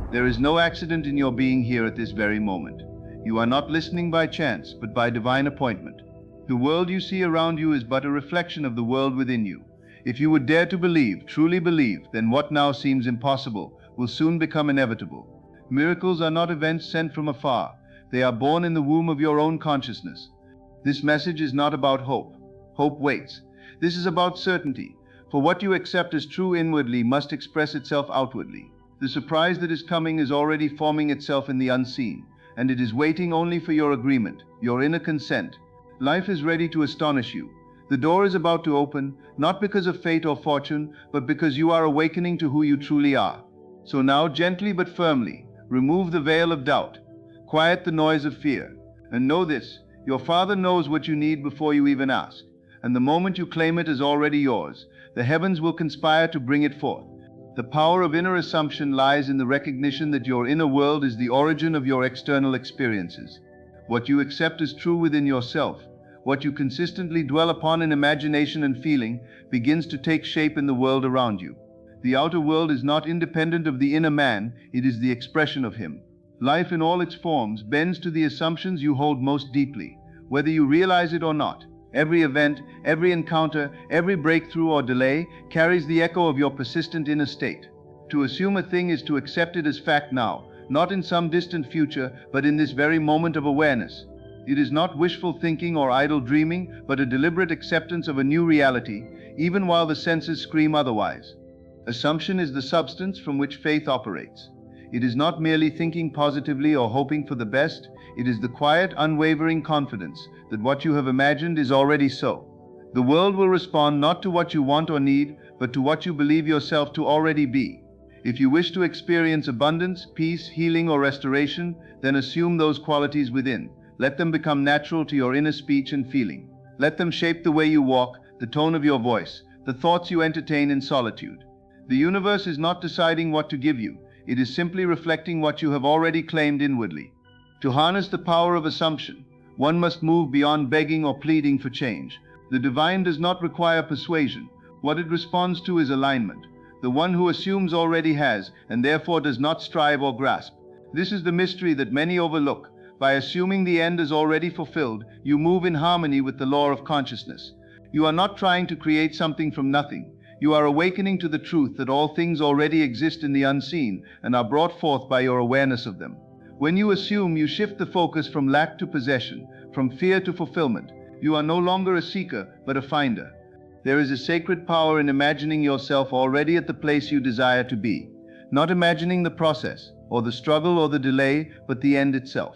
There is no accident in your being here at this very moment. You are not listening by chance, but by divine appointment. The world you see around you is but a reflection of the world within you. If you would dare to believe, truly believe, then what now seems impossible will soon become inevitable. Miracles are not events sent from afar. They are born in the womb of your own consciousness. This message is not about hope. Hope waits. This is about certainty. For what you accept as true inwardly must express itself outwardly. The surprise that is coming is already forming itself in the unseen, and it is waiting only for your agreement, your inner consent. Life is ready to astonish you. The door is about to open, not because of fate or fortune, but because you are awakening to who you truly are. So now, gently but firmly, remove the veil of doubt. Quiet the noise of fear. And know this, your Father knows what you need before you even ask. And the moment you claim it as already yours, the heavens will conspire to bring it forth. The power of inner assumption lies in the recognition that your inner world is the origin of your external experiences. What you accept as true within yourself, what you consistently dwell upon in imagination and feeling, begins to take shape in the world around you. The outer world is not independent of the inner man, it is the expression of him. Life in all its forms bends to the assumptions you hold most deeply, whether you realize it or not. Every event, every encounter, every breakthrough or delay carries the echo of your persistent inner state. To assume a thing is to accept it as fact now, not in some distant future, but in this very moment of awareness. It is not wishful thinking or idle dreaming, but a deliberate acceptance of a new reality, even while the senses scream otherwise. Assumption is the substance from which faith operates. It is not merely thinking positively or hoping for the best, it is the quiet, unwavering confidence that what you have imagined is already so. The world will respond not to what you want or need, but to what you believe yourself to already be. If you wish to experience abundance, peace, healing, or restoration, then assume those qualities within. Let them become natural to your inner speech and feeling. Let them shape the way you walk, the tone of your voice, the thoughts you entertain in solitude. The universe is not deciding what to give you. It is simply reflecting what you have already claimed inwardly. To harness the power of assumption, one must move beyond begging or pleading for change. The divine does not require persuasion. What it responds to is alignment. The one who assumes already has, and therefore does not strive or grasp. This is the mystery that many overlook. By assuming the end is already fulfilled, you move in harmony with the law of consciousness. You are not trying to create something from nothing. You are awakening to the truth that all things already exist in the unseen and are brought forth by your awareness of them. When you assume, you shift the focus from lack to possession, from fear to fulfillment. You are no longer a seeker, but a finder. There is a sacred power in imagining yourself already at the place you desire to be. Not imagining the process, or the struggle or the delay, but the end itself.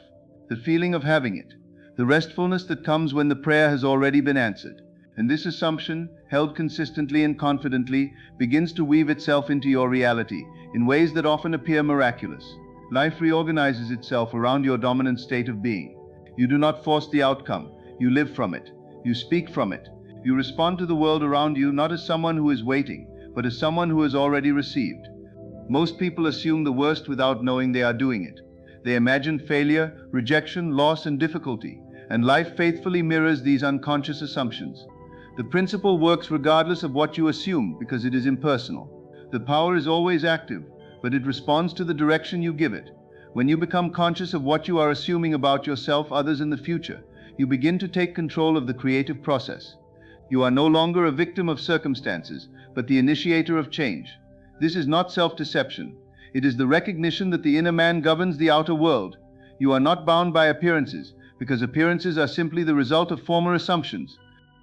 The feeling of having it. The restfulness that comes when the prayer has already been answered. And this assumption, held consistently and confidently, begins to weave itself into your reality in ways that often appear miraculous. Life reorganizes itself around your dominant state of being. You do not force the outcome. You live from it. You speak from it. You respond to the world around you not as someone who is waiting, but as someone who has already received. Most people assume the worst without knowing they are doing it. They imagine failure, rejection, loss, and difficulty, and life faithfully mirrors these unconscious assumptions. The principle works regardless of what you assume because it is impersonal. The power is always active, but it responds to the direction you give it. When you become conscious of what you are assuming about yourself, others, and the future, you begin to take control of the creative process. You are no longer a victim of circumstances, but the initiator of change. This is not self-deception. It is the recognition that the inner man governs the outer world. You are not bound by appearances, because appearances are simply the result of former assumptions.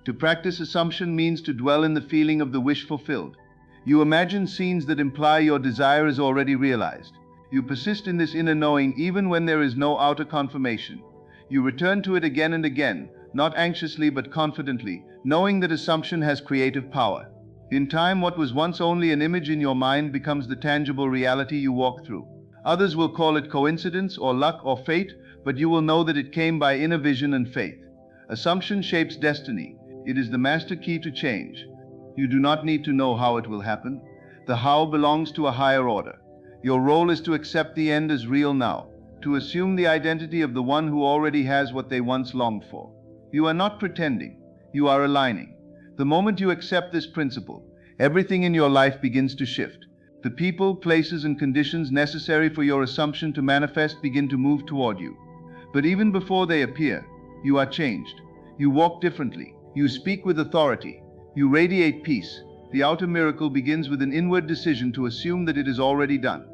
To practice assumption means to dwell in the feeling of the wish fulfilled. You imagine scenes that imply your desire is already realized. You persist in this inner knowing even when there is no outer confirmation. You return to it again and again, not anxiously but confidently, knowing that assumption has creative power. In time, what was once only an image in your mind becomes the tangible reality you walk through. Others will call it coincidence or luck or fate, but you will know that it came by inner vision and faith. Assumption shapes destiny. It is the master key to change. You do not need to know how it will happen. The how belongs to a higher order. Your role is to accept the end as real now, to assume the identity of the one who already has what they once longed for. You are not pretending. You are aligning. The moment you accept this principle, everything in your life begins to shift. The people, places, and conditions necessary for your assumption to manifest begin to move toward you. But even before they appear, you are changed. You walk differently. You speak with authority. You radiate peace. The outer miracle begins with an inward decision to assume that it is already done.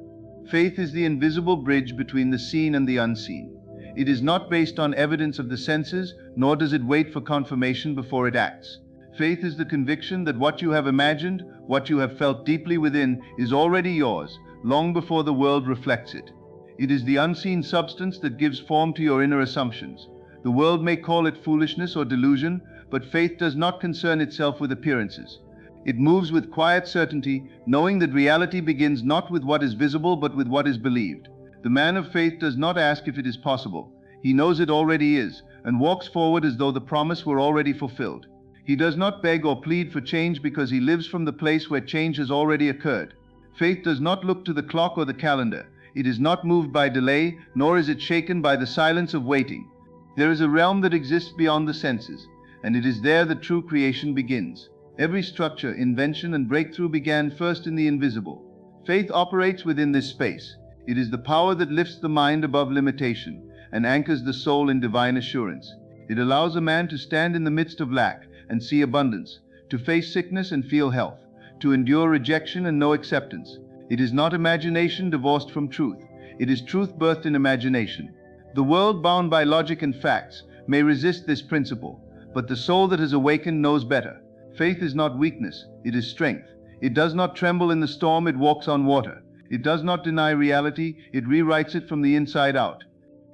Faith is the invisible bridge between the seen and the unseen. It is not based on evidence of the senses, nor does it wait for confirmation before it acts. Faith is the conviction that what you have imagined, what you have felt deeply within, is already yours, long before the world reflects it. It is the unseen substance that gives form to your inner assumptions. The world may call it foolishness or delusion, but faith does not concern itself with appearances. It moves with quiet certainty, knowing that reality begins not with what is visible but with what is believed. The man of faith does not ask if it is possible. He knows it already is, and walks forward as though the promise were already fulfilled. He does not beg or plead for change because he lives from the place where change has already occurred. Faith does not look to the clock or the calendar. It is not moved by delay, nor is it shaken by the silence of waiting. There is a realm that exists beyond the senses, and it is there that true creation begins. Every structure, invention, and breakthrough began first in the invisible. Faith operates within this space. It is the power that lifts the mind above limitation and anchors the soul in divine assurance. It allows a man to stand in the midst of lack and see abundance, to face sickness and feel health, to endure rejection and know acceptance. It is not imagination divorced from truth. It is truth birthed in imagination. The world, bound by logic and facts, may resist this principle, but the soul that has awakened knows better. Faith is not weakness, it is strength. It does not tremble in the storm, it walks on water. It does not deny reality, it rewrites it from the inside out.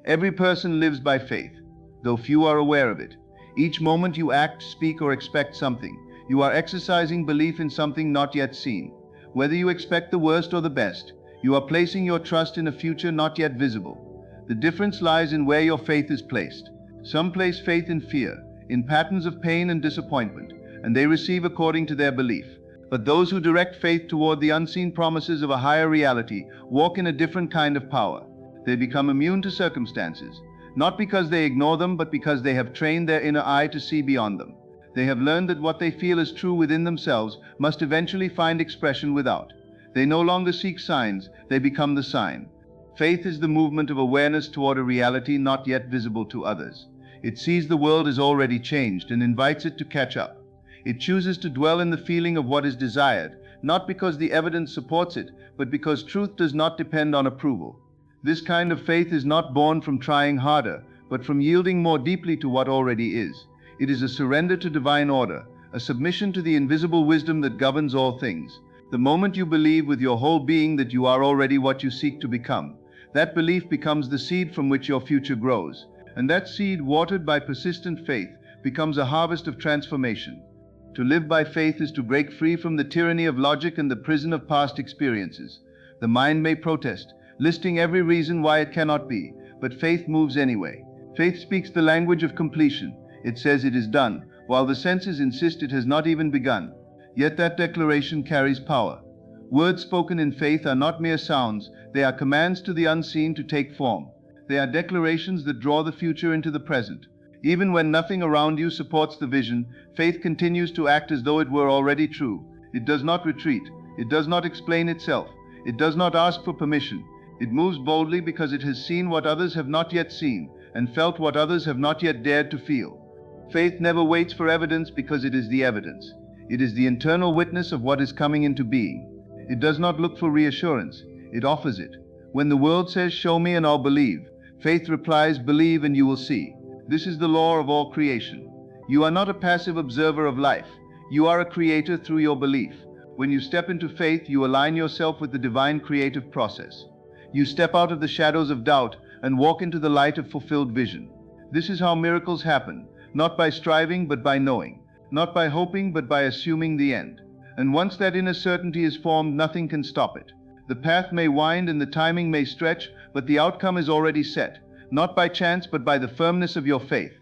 Every person lives by faith, though few are aware of it. Each moment you act, speak, or expect something, you are exercising belief in something not yet seen. Whether you expect the worst or the best, you are placing your trust in a future not yet visible. The difference lies in where your faith is placed. Some place faith in fear, in patterns of pain and disappointment, and they receive according to their belief. But those who direct faith toward the unseen promises of a higher reality walk in a different kind of power. They become immune to circumstances, not because they ignore them, but because they have trained their inner eye to see beyond them. They have learned that what they feel is true within themselves must eventually find expression without. They no longer seek signs, they become the sign. Faith is the movement of awareness toward a reality not yet visible to others. It sees the world as already changed and invites it to catch up. It chooses to dwell in the feeling of what is desired, not because the evidence supports it, but because truth does not depend on approval. This kind of faith is not born from trying harder, but from yielding more deeply to what already is. It is a surrender to divine order, a submission to the invisible wisdom that governs all things. The moment you believe with your whole being that you are already what you seek to become, that belief becomes the seed from which your future grows. And that seed, watered by persistent faith, becomes a harvest of transformation. To live by faith is to break free from the tyranny of logic and the prison of past experiences. The mind may protest, listing every reason why it cannot be, but faith moves anyway. Faith speaks the language of completion. It says it is done, while the senses insist it has not even begun. Yet that declaration carries power. Words spoken in faith are not mere sounds, they are commands to the unseen to take form. They are declarations that draw the future into the present. Even when nothing around you supports the vision, faith continues to act as though it were already true. It does not retreat. It does not explain itself. It does not ask for permission. It moves boldly because it has seen what others have not yet seen, and felt what others have not yet dared to feel. Faith never waits for evidence because it is the evidence. It is the internal witness of what is coming into being. It does not look for reassurance. It offers it. When the world says, "Show me and I'll believe," faith replies, "Believe and you will see." This is the law of all creation. You are not a passive observer of life. You are a creator through your belief. When you step into faith, you align yourself with the divine creative process. You step out of the shadows of doubt and walk into the light of fulfilled vision. This is how miracles happen, not by striving but by knowing, not by hoping but by assuming the end. And once that inner certainty is formed, nothing can stop it. The path may wind and the timing may stretch, but the outcome is already set. Not by chance, but by the firmness of your faith.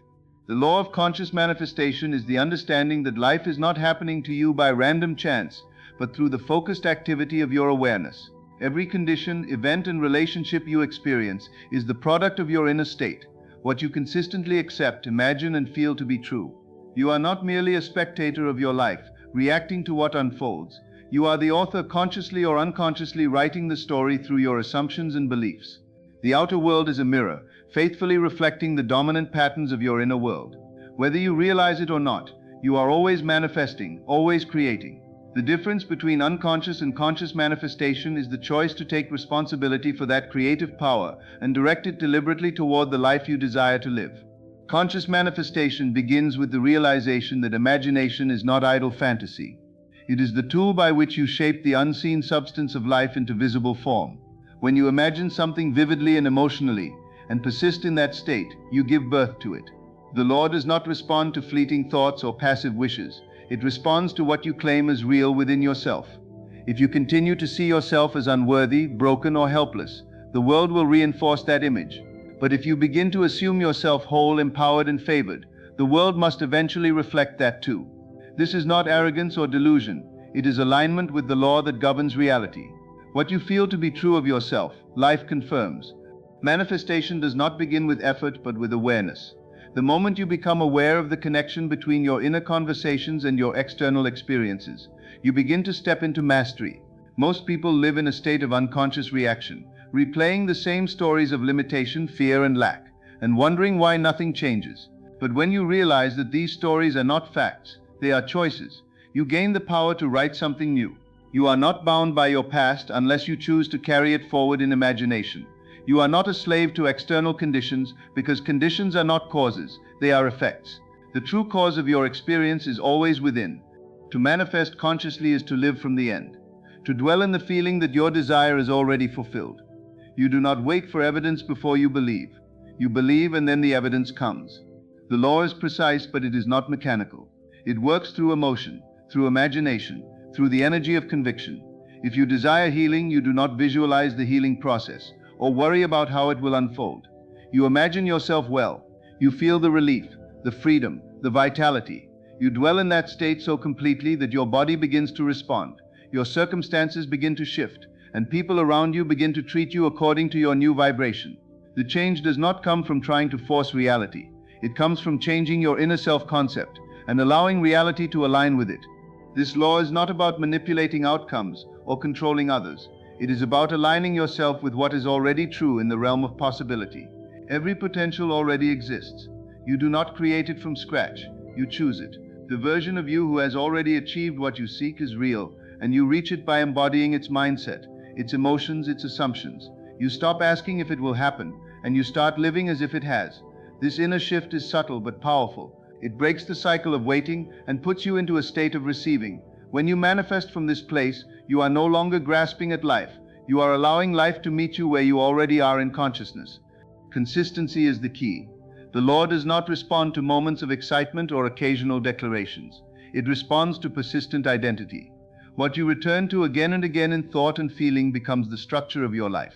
The law of conscious manifestation is the understanding that life is not happening to you by random chance, but through the focused activity of your awareness. Every condition, event, and relationship you experience is the product of your inner state, what you consistently accept, imagine, and feel to be true. You are not merely a spectator of your life, reacting to what unfolds. You are the author, consciously or unconsciously writing the story through your assumptions and beliefs. The outer world is a mirror, faithfully reflecting the dominant patterns of your inner world. Whether you realize it or not, you are always manifesting, always creating. The difference between unconscious and conscious manifestation is the choice to take responsibility for that creative power and direct it deliberately toward the life you desire to live. Conscious manifestation begins with the realization that imagination is not idle fantasy. It is the tool by which you shape the unseen substance of life into visible form. When you imagine something vividly and emotionally, and persist in that state, you give birth to it. The law does not respond to fleeting thoughts or passive wishes. It responds to what you claim as real within yourself. If you continue to see yourself as unworthy, broken, or helpless, the world will reinforce that image. But if you begin to assume yourself whole, empowered, and favored, the world must eventually reflect that too. This is not arrogance or delusion. It is alignment with the law that governs reality. What you feel to be true of yourself, life confirms. Manifestation does not begin with effort but with awareness. The moment you become aware of the connection between your inner conversations and your external experiences, you begin to step into mastery. Most people live in a state of unconscious reaction, replaying the same stories of limitation, fear, and lack, and wondering why nothing changes. But when you realize that these stories are not facts, they are choices, you gain the power to write something new. You are not bound by your past unless you choose to carry it forward in imagination. You are not a slave to external conditions because conditions are not causes, they are effects. The true cause of your experience is always within. To manifest consciously is to live from the end. To dwell in the feeling that your desire is already fulfilled. You do not wait for evidence before you believe. You believe and then the evidence comes. The law is precise, but it is not mechanical. It works through emotion, through imagination, through the energy of conviction. If you desire healing, you do not visualize the healing process or worry about how it will unfold. You imagine yourself well. You feel the relief, the freedom, the vitality. You dwell in that state so completely that your body begins to respond. Your circumstances begin to shift, and people around you begin to treat you according to your new vibration. The change does not come from trying to force reality. It comes from changing your inner self-concept and allowing reality to align with it. This law is not about manipulating outcomes or controlling others. It is about aligning yourself with what is already true in the realm of possibility. Every potential already exists. You do not create it from scratch. You choose it. The version of you who has already achieved what you seek is real, and you reach it by embodying its mindset, its emotions, its assumptions. You stop asking if it will happen, and you start living as if it has. This inner shift is subtle but powerful. It breaks the cycle of waiting and puts you into a state of receiving. When you manifest from this place, you are no longer grasping at life. You are allowing life to meet you where you already are in consciousness. Consistency is the key. The law does not respond to moments of excitement or occasional declarations. It responds to persistent identity. What you return to again and again in thought and feeling becomes the structure of your life.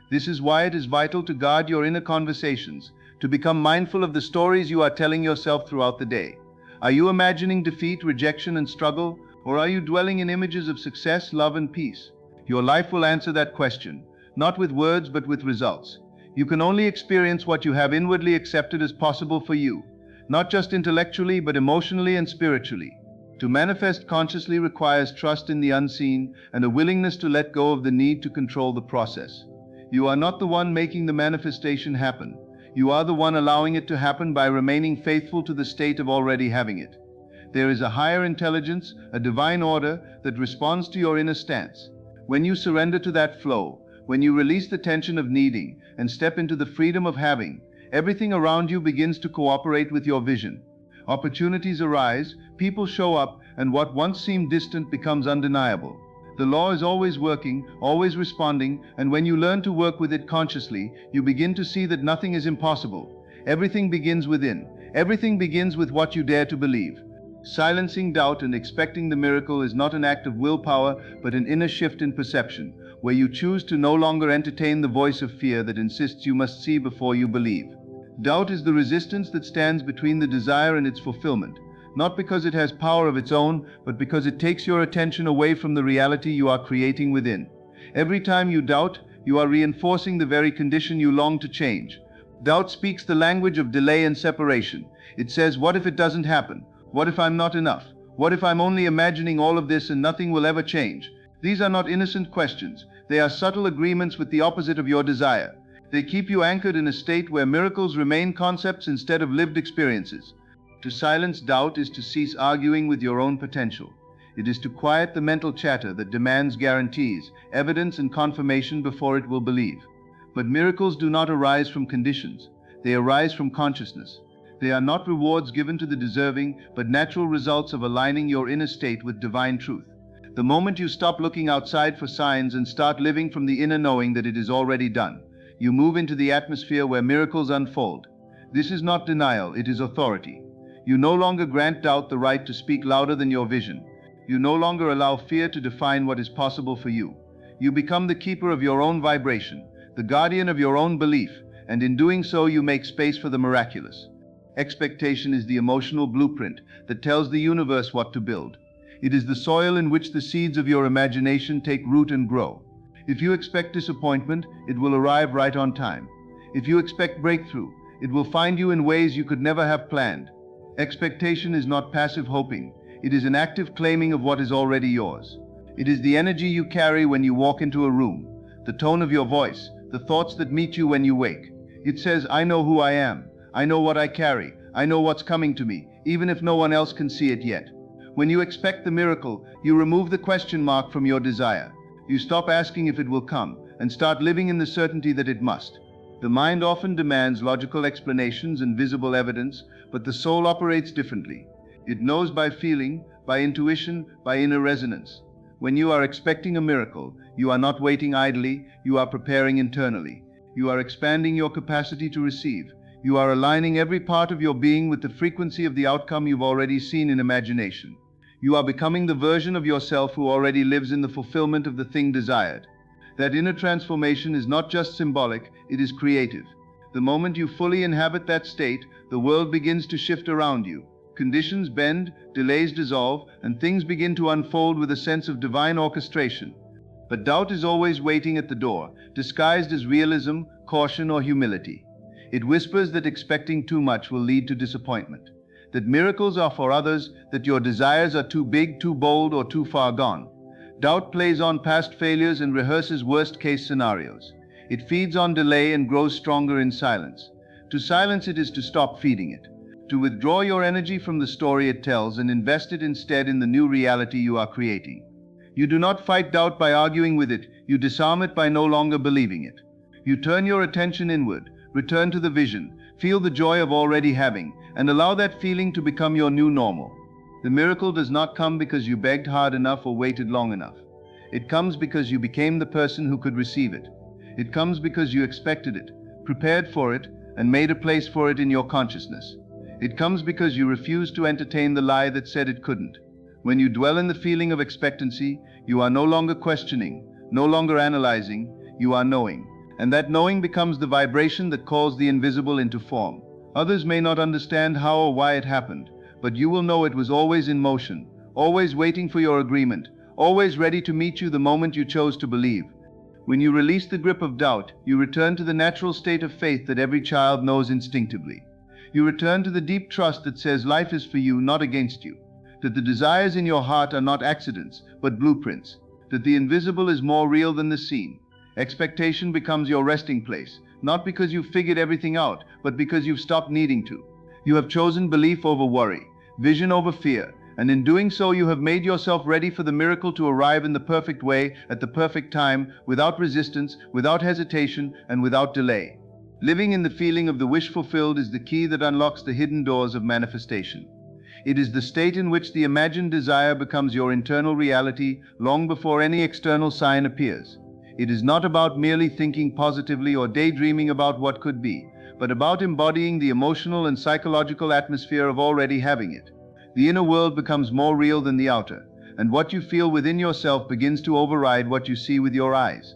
This is why it is vital to guard your inner conversations, to become mindful of the stories you are telling yourself throughout the day. Are you imagining defeat, rejection, and struggle? Or are you dwelling in images of success, love, and peace? Your life will answer that question, not with words but with results. You can only experience what you have inwardly accepted as possible for you, not just intellectually but emotionally and spiritually. To manifest consciously requires trust in the unseen and a willingness to let go of the need to control the process. You are not the one making the manifestation happen. You are the one allowing it to happen by remaining faithful to the state of already having it. There is a higher intelligence, a divine order that responds to your inner stance. When you surrender to that flow, when you release the tension of needing and step into the freedom of having, everything around you begins to cooperate with your vision. Opportunities arise, people show up, and what once seemed distant becomes undeniable. The law is always working, always responding, and when you learn to work with it consciously, you begin to see that nothing is impossible. Everything begins within. Everything begins with what you dare to believe. Silencing doubt and expecting the miracle is not an act of willpower, but an inner shift in perception, where you choose to no longer entertain the voice of fear that insists you must see before you believe. Doubt is the resistance that stands between the desire and its fulfillment, not because it has power of its own, but because it takes your attention away from the reality you are creating within. Every time you doubt, you are reinforcing the very condition you long to change. Doubt speaks the language of delay and separation. It says, what if it doesn't happen? What if I'm not enough? What if I'm only imagining all of this and nothing will ever change? These are not innocent questions. They are subtle agreements with the opposite of your desire. They keep you anchored in a state where miracles remain concepts instead of lived experiences. To silence doubt is to cease arguing with your own potential. It is to quiet the mental chatter that demands guarantees, evidence, and confirmation before it will believe. But miracles do not arise from conditions. They arise from consciousness. They are not rewards given to the deserving, but natural results of aligning your inner state with divine truth. The moment you stop looking outside for signs and start living from the inner knowing that it is already done, you move into the atmosphere where miracles unfold. This is not denial, it is authority. You no longer grant doubt the right to speak louder than your vision. You no longer allow fear to define what is possible for you. You become the keeper of your own vibration, the guardian of your own belief, and in doing so you make space for the miraculous. Expectation is the emotional blueprint that tells the universe what to build. It is the soil in which the seeds of your imagination take root and grow. If you expect disappointment, it will arrive right on time. If you expect breakthrough, it will find you in ways you could never have planned. Expectation is not passive hoping. It is an active claiming of what is already yours. It is the energy you carry when you walk into a room, the tone of your voice, the thoughts that meet you when you wake. It says, I know who I am. I know what I carry. I know what's coming to me, even if no one else can see it yet. When you expect the miracle, you remove the question mark from your desire. You stop asking if it will come and start living in the certainty that it must. The mind often demands logical explanations and visible evidence, but the soul operates differently. It knows by feeling, by intuition, by inner resonance. When you are expecting a miracle, you are not waiting idly, you are preparing internally. You are expanding your capacity to receive. You are aligning every part of your being with the frequency of the outcome you've already seen in imagination. You are becoming the version of yourself who already lives in the fulfillment of the thing desired. That inner transformation is not just symbolic, it is creative. The moment you fully inhabit that state, the world begins to shift around you. Conditions bend, delays dissolve, and things begin to unfold with a sense of divine orchestration. But doubt is always waiting at the door, disguised as realism, caution, or humility. It whispers that expecting too much will lead to disappointment, that miracles are for others, that your desires are too big, too bold, or too far gone. Doubt plays on past failures and rehearses worst-case scenarios. It feeds on delay and grows stronger in silence. To silence it is to stop feeding it, to withdraw your energy from the story it tells and invest it instead in the new reality you are creating. You do not fight doubt by arguing with it, you disarm it by no longer believing it. You turn your attention inward, return to the vision, feel the joy of already having, and allow that feeling to become your new normal. The miracle does not come because you begged hard enough or waited long enough. It comes because you became the person who could receive it. It comes because you expected it, prepared for it, and made a place for it in your consciousness. It comes because you refused to entertain the lie that said it couldn't. When you dwell in the feeling of expectancy, you are no longer questioning, no longer analyzing, you are knowing. And that knowing becomes the vibration that calls the invisible into form. Others may not understand how or why it happened, but you will know it was always in motion, always waiting for your agreement, always ready to meet you the moment you chose to believe. When you release the grip of doubt, you return to the natural state of faith that every child knows instinctively. You return to the deep trust that says life is for you, not against you, that the desires in your heart are not accidents, but blueprints, that the invisible is more real than the seen. Expectation becomes your resting place, not because you've figured everything out, but because you've stopped needing to. You have chosen belief over worry, vision over fear, and in doing so you have made yourself ready for the miracle to arrive in the perfect way, at the perfect time, without resistance, without hesitation, and without delay. Living in the feeling of the wish fulfilled is the key that unlocks the hidden doors of manifestation. It is the state in which the imagined desire becomes your internal reality long before any external sign appears. It is not about merely thinking positively or daydreaming about what could be, but about embodying the emotional and psychological atmosphere of already having it. The inner world becomes more real than the outer, and what you feel within yourself begins to override what you see with your eyes.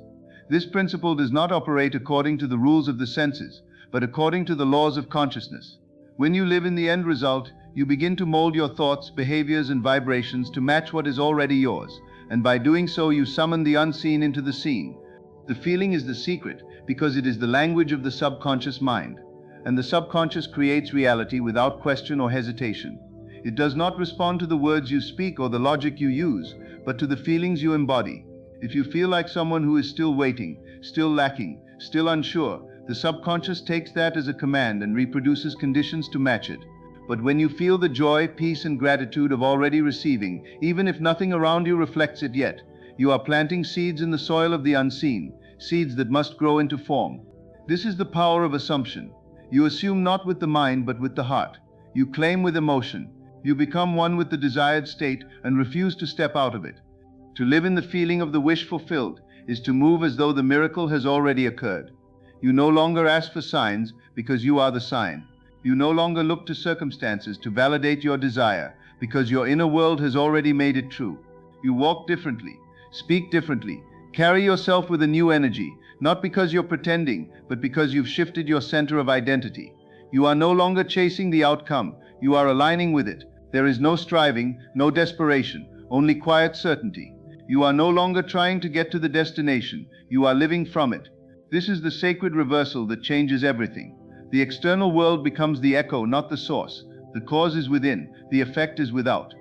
This principle does not operate according to the rules of the senses, but according to the laws of consciousness. When you live in the end result, you begin to mold your thoughts, behaviors, and vibrations to match what is already yours, and by doing so you summon the unseen into the seen. The feeling is the secret because it is the language of the subconscious mind, and the subconscious creates reality without question or hesitation. It does not respond to the words you speak or the logic you use, but to the feelings you embody. If you feel like someone who is still waiting, still lacking, still unsure, the subconscious takes that as a command and reproduces conditions to match it. But when you feel the joy, peace, and gratitude of already receiving, even if nothing around you reflects it yet, you are planting seeds in the soil of the unseen, seeds that must grow into form. This is the power of assumption. You assume not with the mind but with the heart. You claim with emotion. You become one with the desired state and refuse to step out of it. To live in the feeling of the wish fulfilled is to move as though the miracle has already occurred. You no longer ask for signs because you are the sign. You no longer look to circumstances to validate your desire because your inner world has already made it true. You walk differently, speak differently, carry yourself with a new energy, not because you're pretending, but because you've shifted your center of identity. You are no longer chasing the outcome, you are aligning with it. There is no striving, no desperation, only quiet certainty. You are no longer trying to get to the destination, you are living from it. This is the sacred reversal that changes everything. The external world becomes the echo, not the source. The cause is within, the effect is without.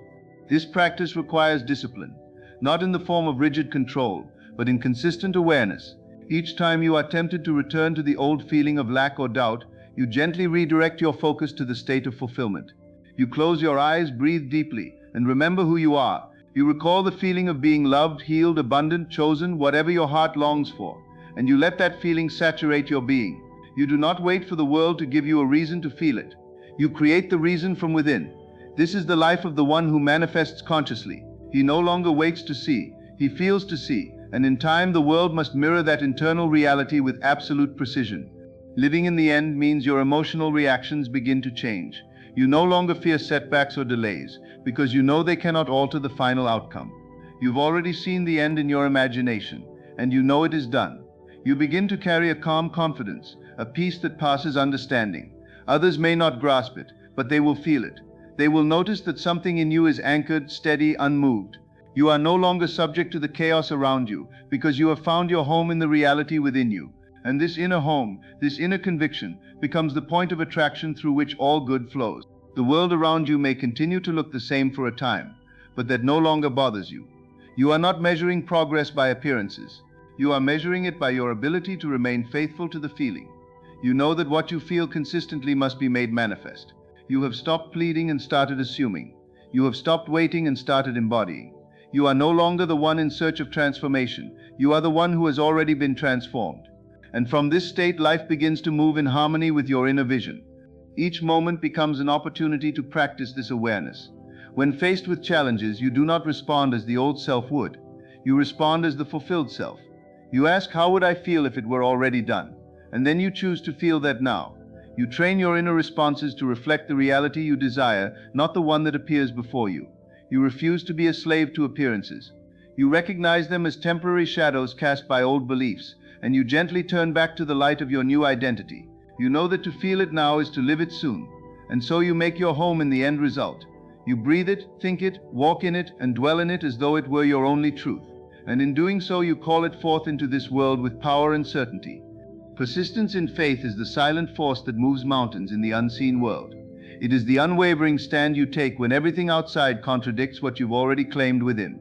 This practice requires discipline, not in the form of rigid control, but in consistent awareness. Each time you are tempted to return to the old feeling of lack or doubt, you gently redirect your focus to the state of fulfillment. You close your eyes, breathe deeply, and remember who you are. You recall the feeling of being loved, healed, abundant, chosen, whatever your heart longs for, and you let that feeling saturate your being. You do not wait for the world to give you a reason to feel it. You create the reason from within. This is the life of the one who manifests consciously. He no longer waits to see, he feels to see, and in time the world must mirror that internal reality with absolute precision. Living in the end means your emotional reactions begin to change. You no longer fear setbacks or delays, because you know they cannot alter the final outcome. You've already seen the end in your imagination, and you know it is done. You begin to carry a calm confidence, a peace that passes understanding. Others may not grasp it, but they will feel it. They will notice that something in you is anchored, steady, unmoved. You are no longer subject to the chaos around you, because you have found your home in the reality within you. And this inner home, this inner conviction, becomes the point of attraction through which all good flows. The world around you may continue to look the same for a time, but that no longer bothers you. You are not measuring progress by appearances. You are measuring it by your ability to remain faithful to the feeling. You know that what you feel consistently must be made manifest. You have stopped pleading and started assuming. You have stopped waiting and started embodying. You are no longer the one in search of transformation. You are the one who has already been transformed. And from this state, life begins to move in harmony with your inner vision. Each moment becomes an opportunity to practice this awareness. When faced with challenges, you do not respond as the old self would. You respond as the fulfilled self. You ask, how would I feel if it were already done? And then you choose to feel that now. You train your inner responses to reflect the reality you desire, not the one that appears before you. You refuse to be a slave to appearances. You recognize them as temporary shadows cast by old beliefs, and you gently turn back to the light of your new identity. You know that to feel it now is to live it soon, and so you make your home in the end result. You breathe it, think it, walk in it, and dwell in it as though it were your only truth. And in doing so, you call it forth into this world with power and certainty. Persistence in faith is the silent force that moves mountains in the unseen world. It is the unwavering stand you take when everything outside contradicts what you've already claimed within.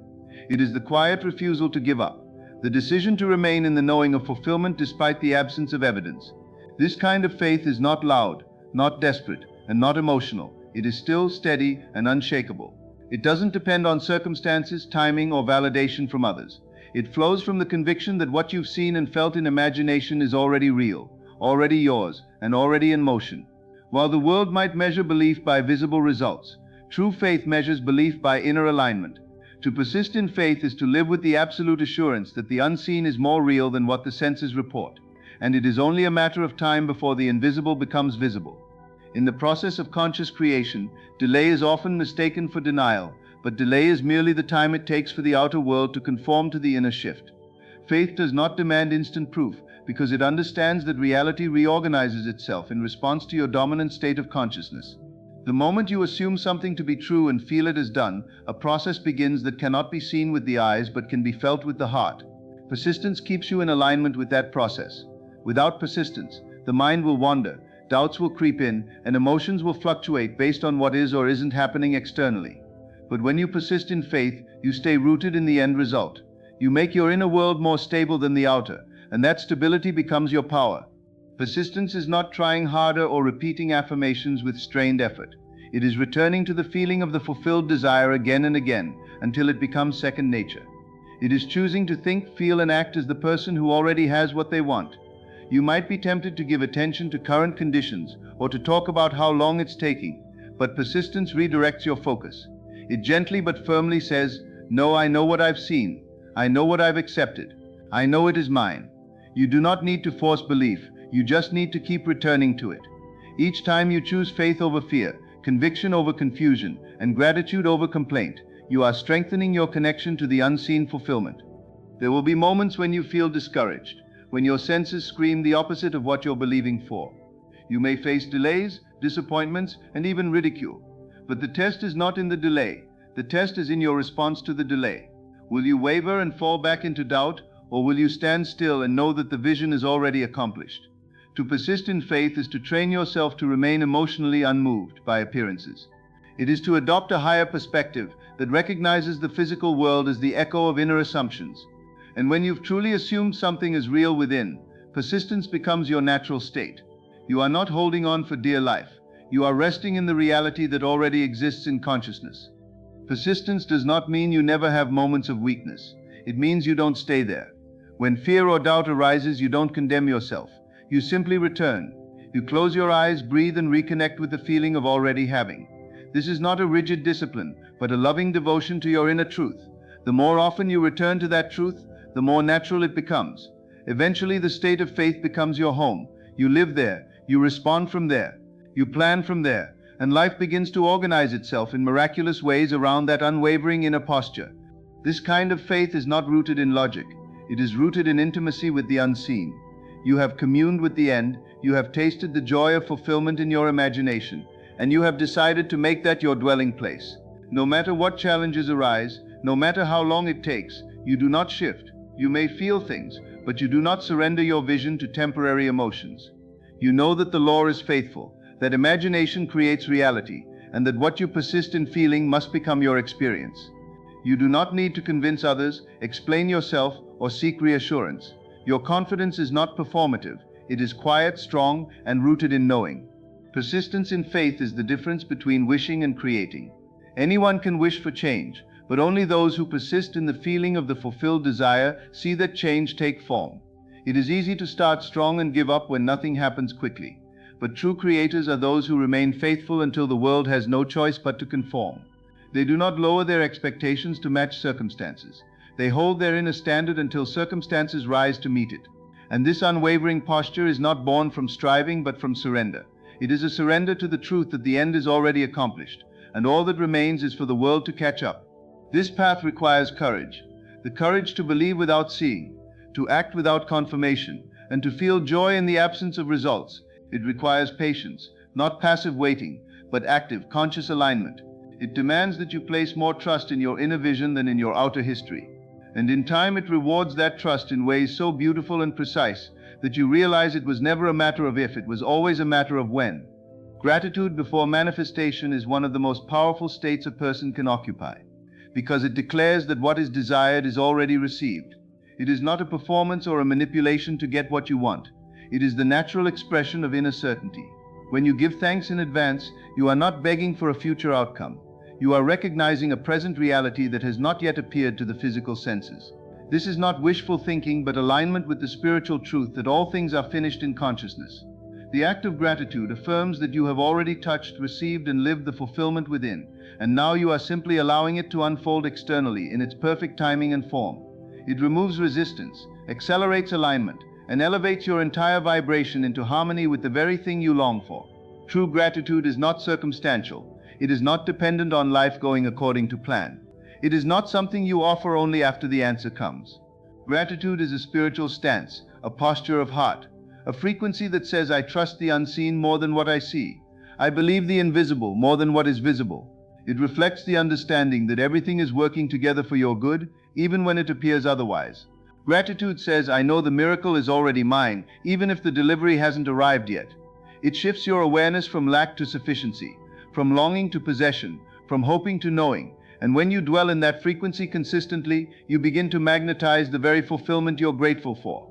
It is the quiet refusal to give up, the decision to remain in the knowing of fulfillment despite the absence of evidence. This kind of faith is not loud, not desperate, and not emotional. It is still, steady, and unshakable. It doesn't depend on circumstances, timing, or validation from others. It flows from the conviction that what you've seen and felt in imagination is already real, already yours, and already in motion. While the world might measure belief by visible results, true faith measures belief by inner alignment. To persist in faith is to live with the absolute assurance that the unseen is more real than what the senses report, and it is only a matter of time before the invisible becomes visible. In the process of conscious creation, delay is often mistaken for denial, but delay is merely the time it takes for the outer world to conform to the inner shift. Faith does not demand instant proof, because it understands that reality reorganizes itself in response to your dominant state of consciousness. The moment you assume something to be true and feel it is done, a process begins that cannot be seen with the eyes but can be felt with the heart. Persistence keeps you in alignment with that process. Without persistence, the mind will wander, doubts will creep in, and emotions will fluctuate based on what is or isn't happening externally. But when you persist in faith, you stay rooted in the end result. You make your inner world more stable than the outer, and that stability becomes your power. Persistence is not trying harder or repeating affirmations with strained effort. It is returning to the feeling of the fulfilled desire again and again until it becomes second nature. It is choosing to think, feel, and act as the person who already has what they want. You might be tempted to give attention to current conditions or to talk about how long it's taking, but persistence redirects your focus. It gently but firmly says, "No, I know what I've seen. I know what I've accepted. I know it is mine." You do not need to force belief. You just need to keep returning to it. Each time you choose faith over fear, conviction over confusion, and gratitude over complaint, you are strengthening your connection to the unseen fulfillment. There will be moments when you feel discouraged, when your senses scream the opposite of what you're believing for. You may face delays, disappointments, and even ridicule. But the test is not in the delay. The test is in your response to the delay. Will you waver and fall back into doubt, or will you stand still and know that the vision is already accomplished? To persist in faith is to train yourself to remain emotionally unmoved by appearances. It is to adopt a higher perspective that recognizes the physical world as the echo of inner assumptions. And when you've truly assumed something is real within, persistence becomes your natural state. You are not holding on for dear life. You are resting in the reality that already exists in consciousness. Persistence does not mean you never have moments of weakness. It means you don't stay there. When fear or doubt arises, you don't condemn yourself. You simply return. You close your eyes, breathe, and reconnect with the feeling of already having. This is not a rigid discipline, but a loving devotion to your inner truth. The more often you return to that truth, the more natural it becomes. Eventually, the state of faith becomes your home. You live there. You respond from there. You plan from there. And life begins to organize itself in miraculous ways around that unwavering inner posture. This kind of faith is not rooted in logic. It is rooted in intimacy with the unseen. You have communed with the end, you have tasted the joy of fulfillment in your imagination, and you have decided to make that your dwelling place. No matter what challenges arise, no matter how long it takes, you do not shift. You may feel things, but you do not surrender your vision to temporary emotions. You know that the law is faithful, that imagination creates reality, and that what you persist in feeling must become your experience. You do not need to convince others, explain yourself, or seek reassurance. Your confidence is not performative. It is quiet, strong, and rooted in knowing. Persistence in faith is the difference between wishing and creating. Anyone can wish for change, but only those who persist in the feeling of the fulfilled desire see that change take form. It is easy to start strong and give up when nothing happens quickly. But true creators are those who remain faithful until the world has no choice but to conform. They do not lower their expectations to match circumstances. They hold their inner standard until circumstances rise to meet it. And this unwavering posture is not born from striving but from surrender. It is a surrender to the truth that the end is already accomplished, and all that remains is for the world to catch up. This path requires courage. The courage to believe without seeing, to act without confirmation, and to feel joy in the absence of results. It requires patience, not passive waiting, but active, conscious alignment. It demands that you place more trust in your inner vision than in your outer history. And in time it rewards that trust in ways so beautiful and precise that you realize it was never a matter of if, it was always a matter of when. Gratitude before manifestation is one of the most powerful states a person can occupy, because it declares that what is desired is already received. It is not a performance or a manipulation to get what you want. It is the natural expression of inner certainty. When you give thanks in advance, you are not begging for a future outcome. You are recognizing a present reality that has not yet appeared to the physical senses. This is not wishful thinking, but alignment with the spiritual truth that all things are finished in consciousness. The act of gratitude affirms that you have already touched, received, and lived the fulfillment within, and now you are simply allowing it to unfold externally in its perfect timing and form. It removes resistance, accelerates alignment, and elevates your entire vibration into harmony with the very thing you long for. True gratitude is not circumstantial. It is not dependent on life going according to plan. It is not something you offer only after the answer comes. Gratitude is a spiritual stance, a posture of heart, a frequency that says, I trust the unseen more than what I see. I believe the invisible more than what is visible. It reflects the understanding that everything is working together for your good, even when it appears otherwise. Gratitude says, I know the miracle is already mine, even if the delivery hasn't arrived yet. It shifts your awareness from lack to sufficiency, from longing to possession, from hoping to knowing. And when you dwell in that frequency consistently, you begin to magnetize the very fulfillment you're grateful for.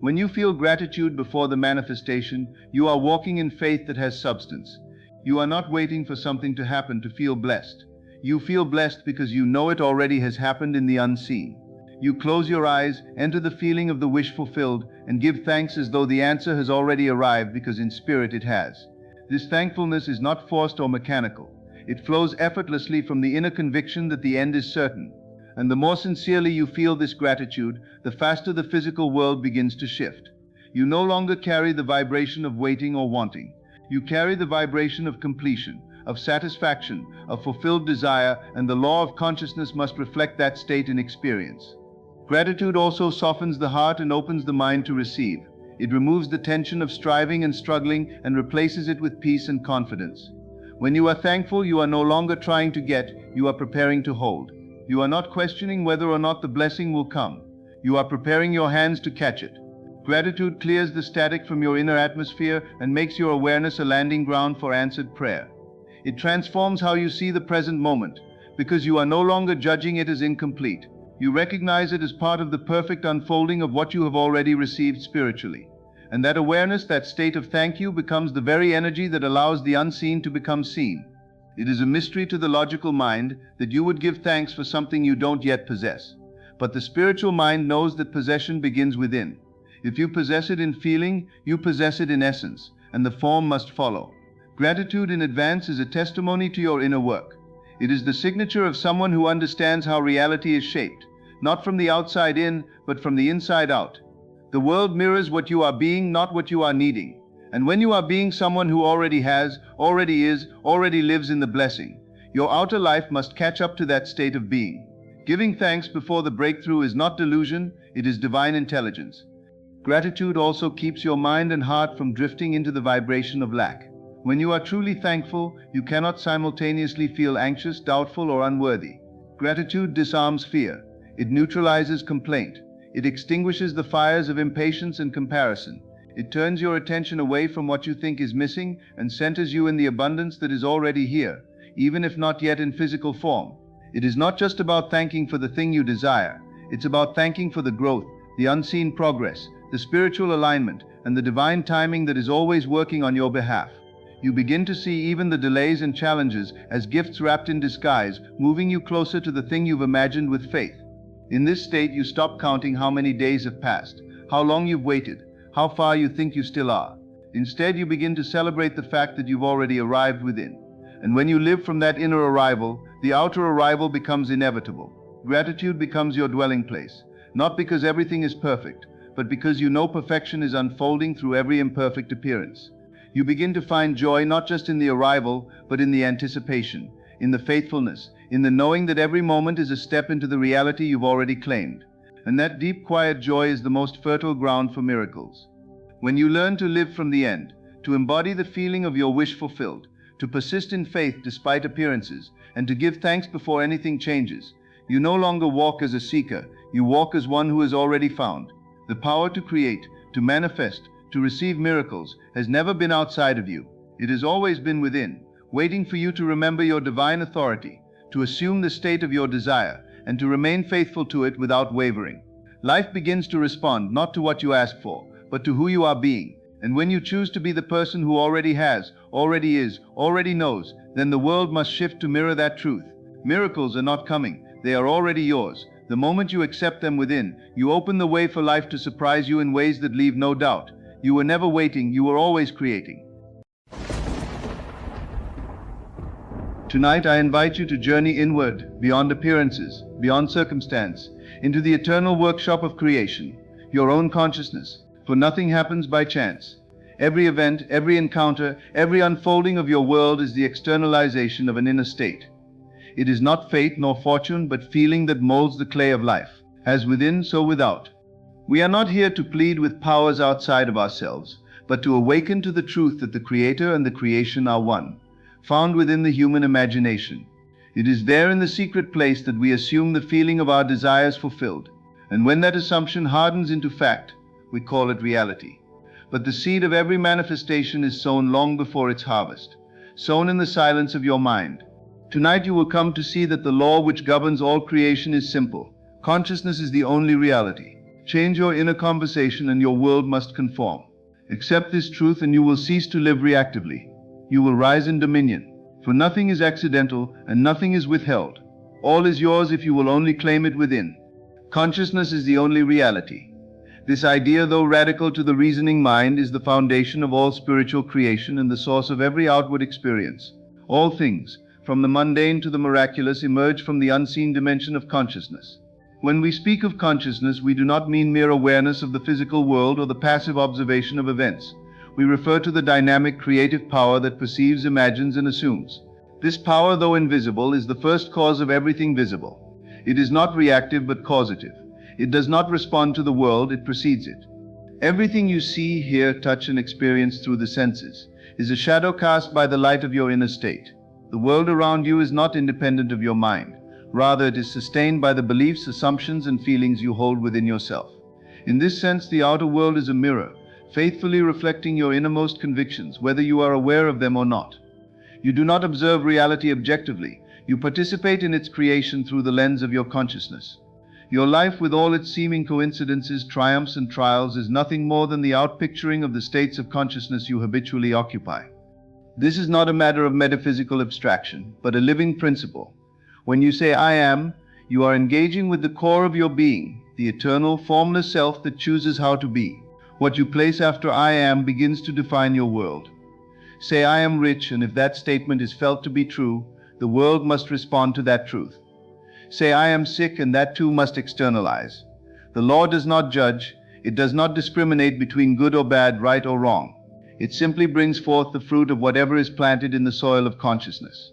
When you feel gratitude before the manifestation, you are walking in faith that has substance. You are not waiting for something to happen to feel blessed. You feel blessed because you know it already has happened in the unseen. You close your eyes, enter the feeling of the wish fulfilled, and give thanks as though the answer has already arrived, because in spirit it has. This thankfulness is not forced or mechanical. It flows effortlessly from the inner conviction that the end is certain. And the more sincerely you feel this gratitude, the faster the physical world begins to shift. You no longer carry the vibration of waiting or wanting. You carry the vibration of completion, of satisfaction, of fulfilled desire, and the law of consciousness must reflect that state in experience. Gratitude also softens the heart and opens the mind to receive. It removes the tension of striving and struggling and replaces it with peace and confidence. When you are thankful, you are no longer trying to get, you are preparing to hold. You are not questioning whether or not the blessing will come. You are preparing your hands to catch it. Gratitude clears the static from your inner atmosphere and makes your awareness a landing ground for answered prayer. It transforms how you see the present moment, because you are no longer judging it as incomplete. You recognize it as part of the perfect unfolding of what you have already received spiritually. And that awareness, that state of thank you, becomes the very energy that allows the unseen to become seen. It is a mystery to the logical mind that you would give thanks for something you don't yet possess. But the spiritual mind knows that possession begins within. If you possess it in feeling, you possess it in essence, and the form must follow. Gratitude in advance is a testimony to your inner work. It is the signature of someone who understands how reality is shaped, not from the outside in, but from the inside out. The world mirrors what you are being, not what you are needing. And when you are being someone who already has, already is, already lives in the blessing, your outer life must catch up to that state of being. Giving thanks before the breakthrough is not delusion, it is divine intelligence. Gratitude also keeps your mind and heart from drifting into the vibration of lack. When you are truly thankful, you cannot simultaneously feel anxious, doubtful, or unworthy. Gratitude disarms fear. It neutralizes complaint. It extinguishes the fires of impatience and comparison. It turns your attention away from what you think is missing and centers you in the abundance that is already here, even if not yet in physical form. It is not just about thanking for the thing you desire. It's about thanking for the growth, the unseen progress, the spiritual alignment, and the divine timing that is always working on your behalf. You begin to see even the delays and challenges as gifts wrapped in disguise, moving you closer to the thing you've imagined with faith. In this state, you stop counting how many days have passed, how long you've waited, how far you think you still are. Instead, you begin to celebrate the fact that you've already arrived within. And when you live from that inner arrival, the outer arrival becomes inevitable. Gratitude becomes your dwelling place, not because everything is perfect, but because you know perfection is unfolding through every imperfect appearance. You begin to find joy not just in the arrival, but in the anticipation, in the faithfulness, in the knowing that every moment is a step into the reality you've already claimed. And that deep, quiet joy is the most fertile ground for miracles. When you learn to live from the end, to embody the feeling of your wish fulfilled, to persist in faith despite appearances, and to give thanks before anything changes, you no longer walk as a seeker, you walk as one who has already found. The power to create, to manifest, to receive miracles has never been outside of you. It has always been within, waiting for you to remember your divine authority, to assume the state of your desire, and to remain faithful to it without wavering. Life begins to respond not to what you ask for, but to who you are being. And when you choose to be the person who already has, already is, already knows, then the world must shift to mirror that truth. Miracles are not coming, they are already yours. The moment you accept them within, you open the way for life to surprise you in ways that leave no doubt. You were never waiting, you were always creating. Tonight I invite you to journey inward, beyond appearances, beyond circumstance, into the eternal workshop of creation, your own consciousness. For nothing happens by chance. Every event, every encounter, every unfolding of your world is the externalization of an inner state. It is not fate nor fortune, but feeling that molds the clay of life. As within, so without. We are not here to plead with powers outside of ourselves, but to awaken to the truth that the Creator and the creation are one, found within the human imagination. It is there in the secret place that we assume the feeling of our desires fulfilled. And when that assumption hardens into fact, we call it reality. but the seed of every manifestation is sown long before its harvest, sown in the silence of your mind. Tonight you will come to see that the law which governs all creation is simple. Consciousness is the only reality. Change your inner conversation and your world must conform. Accept this truth and you will cease to live reactively. You will rise in dominion. For nothing is accidental and nothing is withheld. All is yours if you will only claim it within. Consciousness is the only reality. This idea, though radical to the reasoning mind, is the foundation of all spiritual creation and the source of every outward experience. All things, from the mundane to the miraculous, emerge from the unseen dimension of consciousness. When we speak of consciousness, we do not mean mere awareness of the physical world or the passive observation of events. We refer to the dynamic creative power that perceives, imagines, and assumes. This power, though invisible, is the first cause of everything visible. It is not reactive but causative. It does not respond to the world, it precedes it. Everything you see, hear, touch, and experience through the senses is a shadow cast by the light of your inner state. The world around you is not independent of your mind. Rather, it is sustained by the beliefs, assumptions, and feelings you hold within yourself. In this sense, the outer world is a mirror, faithfully reflecting your innermost convictions, whether you are aware of them or not. You do not observe reality objectively. You participate in its creation through the lens of your consciousness. Your life, with all its seeming coincidences, triumphs, and trials, is nothing more than the outpicturing of the states of consciousness you habitually occupy. This is not a matter of metaphysical abstraction, but a living principle. When you say I am, you are engaging with the core of your being, the eternal, formless self that chooses how to be. What you place after I am begins to define your world. Say I am rich, and if that statement is felt to be true, the world must respond to that truth. Say I am sick, and that too must externalize. The law does not judge, it does not discriminate between good or bad, right or wrong. It simply brings forth the fruit of whatever is planted in the soil of consciousness.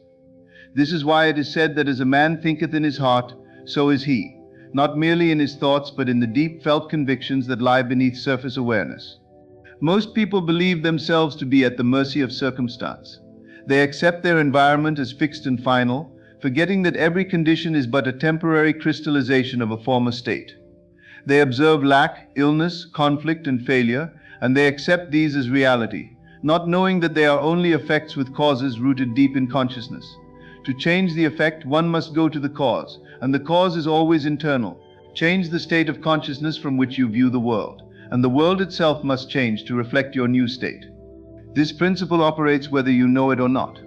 This is why it is said that as a man thinketh in his heart, so is he, not merely in his thoughts but in the deep felt convictions that lie beneath surface awareness. Most people believe themselves to be at the mercy of circumstance. They accept their environment as fixed and final, forgetting that every condition is but a temporary crystallization of a former state. They observe lack, illness, conflict, and failure, and they accept these as reality, not knowing that they are only effects with causes rooted deep in consciousness. To change the effect, one must go to the cause, and the cause is always internal. Change the state of consciousness from which you view the world, and the world itself must change to reflect your new state. This principle operates whether you know it or not.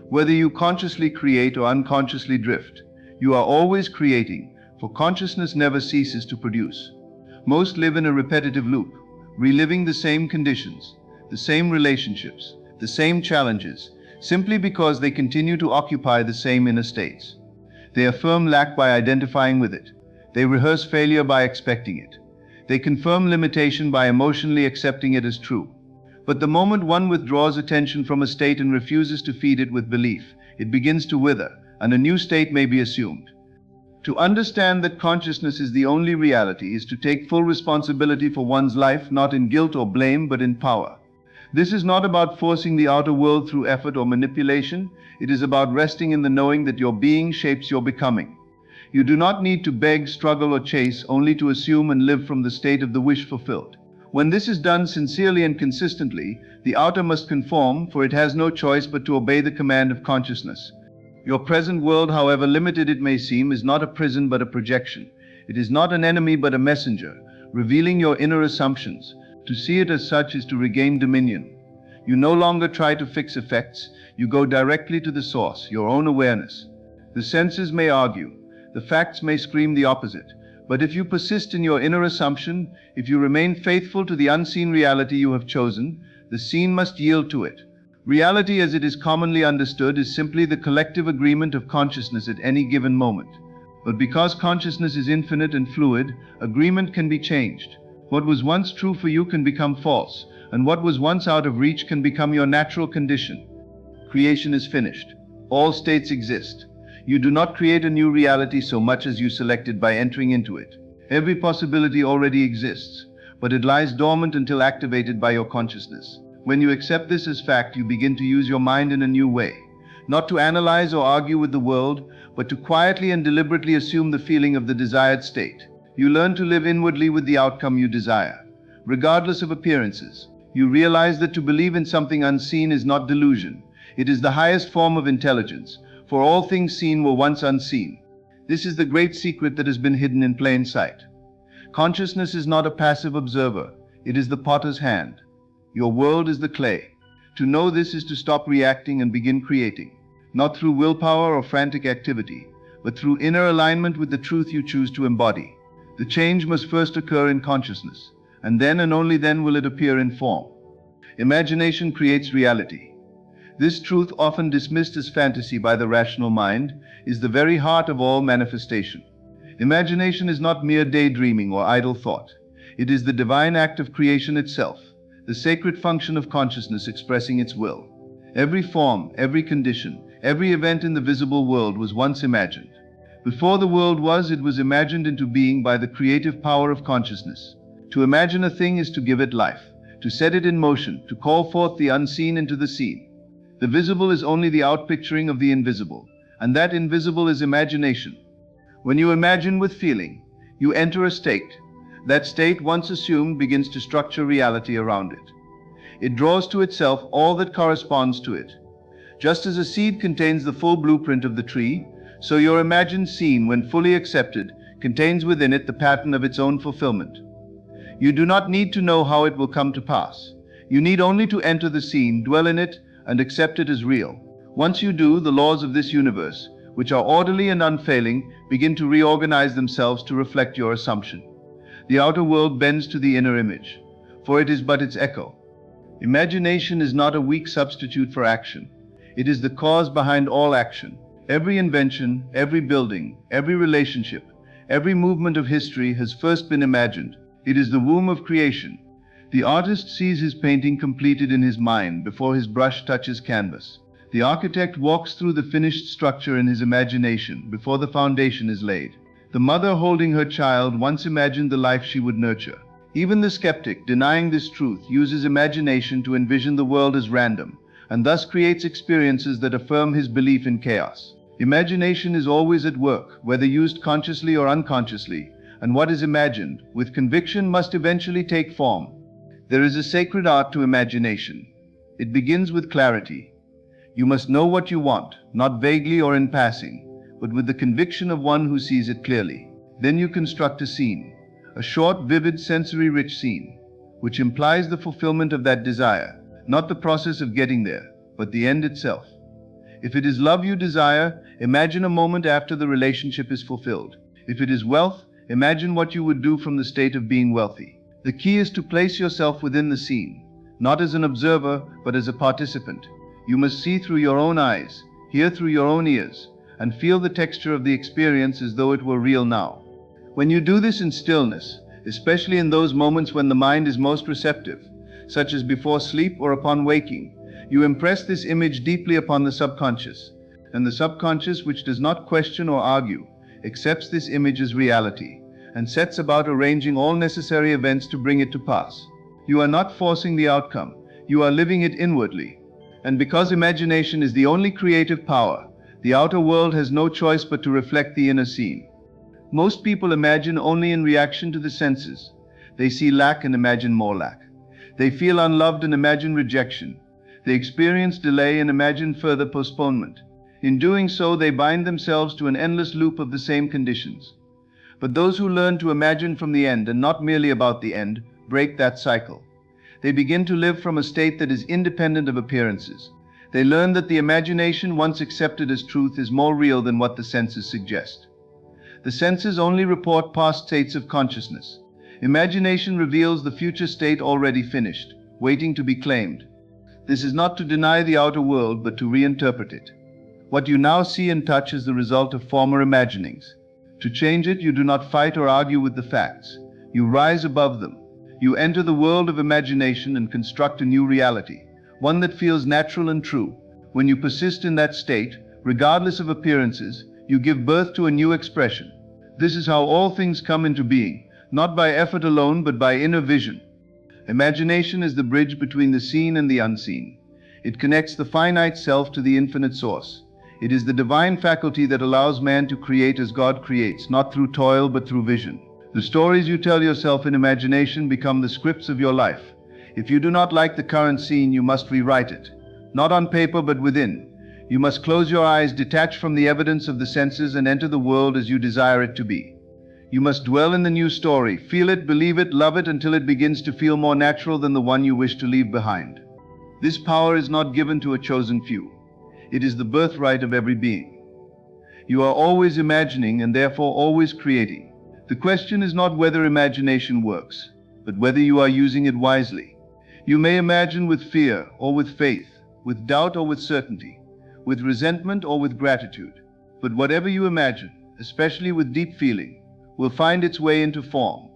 Whether you consciously create or unconsciously drift, you are always creating, for consciousness never ceases to produce. Most live in a repetitive loop, reliving the same conditions, the same relationships, the same challenges, simply because they continue to occupy the same inner states. They affirm lack by identifying with it. They rehearse failure by expecting it. They confirm limitation by emotionally accepting it as true. But the moment one withdraws attention from a state and refuses to feed it with belief, it begins to wither, and a new state may be assumed. To understand that consciousness is the only reality is to take full responsibility for one's life, not in guilt or blame, but in power. This is not about forcing the outer world through effort or manipulation. It is about resting in the knowing that your being shapes your becoming. You do not need to beg, struggle, or chase, only to assume and live from the state of the wish fulfilled. When this is done sincerely and consistently, the outer must conform, for it has no choice but to obey the command of consciousness. Your present world, however limited it may seem, is not a prison but a projection. It is not an enemy but a messenger, revealing your inner assumptions. To see it as such is to regain dominion. You no longer try to fix effects, you go directly to the source, your own awareness. The senses may argue, the facts may scream the opposite, but if you persist in your inner assumption, if you remain faithful to the unseen reality you have chosen, the seen must yield to it. Reality as it is commonly understood is simply the collective agreement of consciousness at any given moment. But because consciousness is infinite and fluid, agreement can be changed. What was once true for you can become false, and what was once out of reach can become your natural condition. Creation is finished. All states exist. You do not create a new reality so much as you select it by entering into it. Every possibility already exists, but it lies dormant until activated by your consciousness. When you accept this as fact, you begin to use your mind in a new way, not to analyze or argue with the world, but to quietly and deliberately assume the feeling of the desired state. You learn to live inwardly with the outcome you desire. regardless of appearances. You realize that to believe in something unseen is not delusion. It is the highest form of intelligence, for all things seen were once unseen. This is the great secret that has been hidden in plain sight. Consciousness is not a passive observer. It is the potter's hand. Your world is the clay. To know this is to stop reacting and begin creating, not through willpower or frantic activity, but through inner alignment with the truth you choose to embody. The change must first occur in consciousness, and then and only then will it appear in form. Imagination creates reality. This truth, often dismissed as fantasy by the rational mind, is the very heart of all manifestation. Imagination is not mere daydreaming or idle thought. It is the divine act of creation itself, the sacred function of consciousness expressing its will. Every form, every condition, every event in the visible world was once imagined. Before the world was, it was imagined into being by the creative power of consciousness. To imagine a thing is to give it life, to set it in motion, to call forth the unseen into the seen. The visible is only the outpicturing of the invisible, and that invisible is imagination. When you imagine with feeling, you enter a state. That state, once assumed, begins to structure reality around it. It draws to itself all that corresponds to it. Just as a seed contains the full blueprint of the tree, so your imagined scene, when fully accepted, contains within it the pattern of its own fulfillment. You do not need to know how it will come to pass. You need only to enter the scene, dwell in it, and accept it as real. Once you do, the laws of this universe, which are orderly and unfailing, begin to reorganize themselves to reflect your assumption. The outer world bends to the inner image, for it is but its echo. Imagination is not a weak substitute for action. It is the cause behind all action. Every invention, every building, every relationship, every movement of history has first been imagined. It is the womb of creation. The artist sees his painting completed in his mind before his brush touches canvas. The architect walks through the finished structure in his imagination before the foundation is laid. The mother holding her child once imagined the life she would nurture. Even the skeptic, denying this truth, uses imagination to envision the world as random, and thus creates experiences that affirm his belief in chaos. Imagination is always at work, whether used consciously or unconsciously, and what is imagined, with conviction, must eventually take form. There is a sacred art to imagination. It begins with clarity. You must know what you want, not vaguely or in passing, but with the conviction of one who sees it clearly. Then you construct a scene, a short, vivid, sensory-rich scene, which implies the fulfillment of that desire, not the process of getting there, but the end itself. If it is love you desire, imagine a moment after the relationship is fulfilled. If it is wealth, imagine what you would do from the state of being wealthy. The key is to place yourself within the scene, not as an observer, but as a participant. You must see through your own eyes, hear through your own ears, and feel the texture of the experience as though it were real now. When you do this in stillness, especially in those moments when the mind is most receptive, such as before sleep or upon waking, you impress this image deeply upon the subconscious, and the subconscious, which does not question or argue, accepts this image as reality, and sets about arranging all necessary events to bring it to pass. You are not forcing the outcome, you are living it inwardly. And because imagination is the only creative power, the outer world has no choice but to reflect the inner scene. Most people imagine only in reaction to the senses. They see lack and imagine more lack. They feel unloved and imagine rejection. They experience delay and imagine further postponement. In doing so, they bind themselves to an endless loop of the same conditions. But those who learn to imagine from the end and not merely about the end, break that cycle. They begin to live from a state that is independent of appearances. They learn that the imagination, once accepted as truth, is more real than what the senses suggest. The senses only report past states of consciousness. Imagination reveals the future state already finished, waiting to be claimed. This is not to deny the outer world, but to reinterpret it. What you now see and touch is the result of former imaginings. To change it, you do not fight or argue with the facts. You rise above them. You enter the world of imagination and construct a new reality, one that feels natural and true. When you persist in that state, regardless of appearances, you give birth to a new expression. This is how all things come into being, not by effort alone, but by inner vision. Imagination is the bridge between the seen and the unseen. It connects the finite self to the infinite source. It is the divine faculty that allows man to create as God creates, not through toil but through vision. The stories you tell yourself in imagination become the scripts of your life. If you do not like the current scene, you must rewrite it. Not on paper, but within. You must close your eyes, detach from the evidence of the senses, and enter the world as you desire it to be. You must dwell in the new story, feel it, believe it, love it, until it begins to feel more natural than the one you wish to leave behind. This power is not given to a chosen few. It is the birthright of every being. You are always imagining and therefore always creating. The question is not whether imagination works, but whether you are using it wisely. You may imagine with fear or with faith, with doubt or with certainty, with resentment or with gratitude. But whatever you imagine, especially with deep feeling, will find its way into form.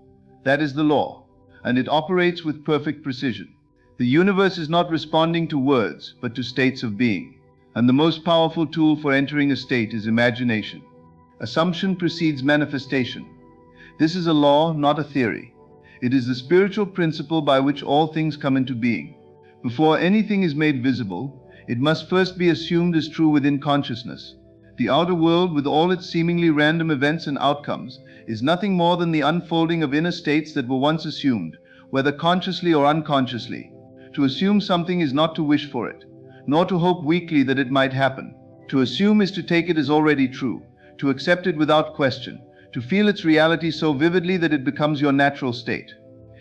That is the law, and it operates with perfect precision. The universe is not responding to words, but to states of being. And the most powerful tool for entering a state is imagination. Assumption precedes manifestation. This is a law, not a theory. It is the spiritual principle by which all things come into being. Before anything is made visible, it must first be assumed as true within consciousness. The outer world, with all its seemingly random events and outcomes, is nothing more than the unfolding of inner states that were once assumed, whether consciously or unconsciously. To assume something is not to wish for it, nor to hope weakly that it might happen. To assume is to take it as already true, to accept it without question, to feel its reality so vividly that it becomes your natural state.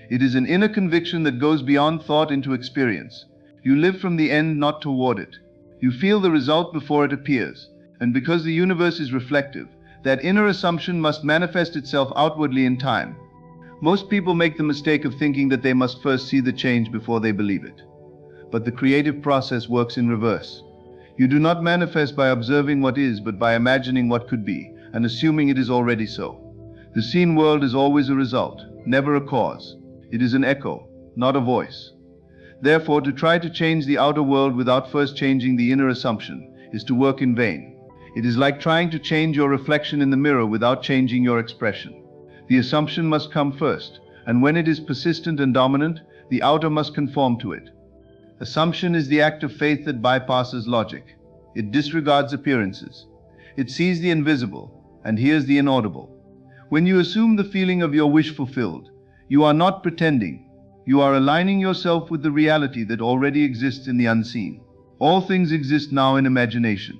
It is an inner conviction that goes beyond thought into experience. You live from the end, not toward it. You feel the result before it appears, and because the universe is reflective, that inner assumption must manifest itself outwardly in time. Most people make the mistake of thinking that they must first see the change before they believe it. But the creative process works in reverse. You do not manifest by observing what is, but by imagining what could be, and assuming it is already so. The seen world is always a result, never a cause. It is an echo, not a voice. Therefore, to try to change the outer world without first changing the inner assumption is to work in vain. It is like trying to change your reflection in the mirror without changing your expression. The assumption must come first, and when it is persistent and dominant, the outer must conform to it. Assumption is the act of faith that bypasses logic. It disregards appearances. It sees the invisible and hears the inaudible. When you assume the feeling of your wish fulfilled, you are not pretending. You are aligning yourself with the reality that already exists in the unseen. All things exist now in imagination.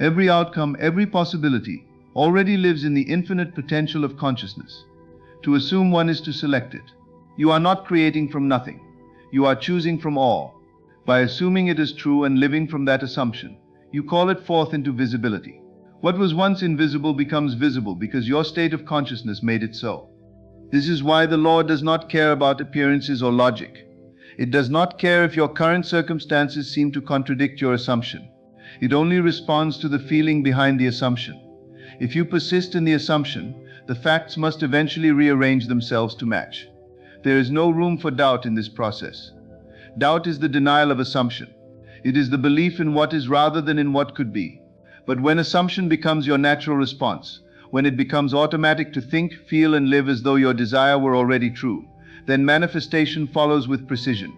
Every outcome, every possibility, already lives in the infinite potential of consciousness. To assume one is to select it. You are not creating from nothing. You are choosing from all. By assuming it as true and living from that assumption, you call it forth into visibility. What was once invisible becomes visible because your state of consciousness made it so. This is why the law does not care about appearances or logic. It does not care if your current circumstances seem to contradict your assumption. It only responds to the feeling behind the assumption. If you persist in the assumption, the facts must eventually rearrange themselves to match. There is no room for doubt in this process. Doubt is the denial of assumption. It is the belief in what is rather than in what could be. But when assumption becomes your natural response, when it becomes automatic to think, feel, and live as though your desire were already true, then manifestation follows with precision.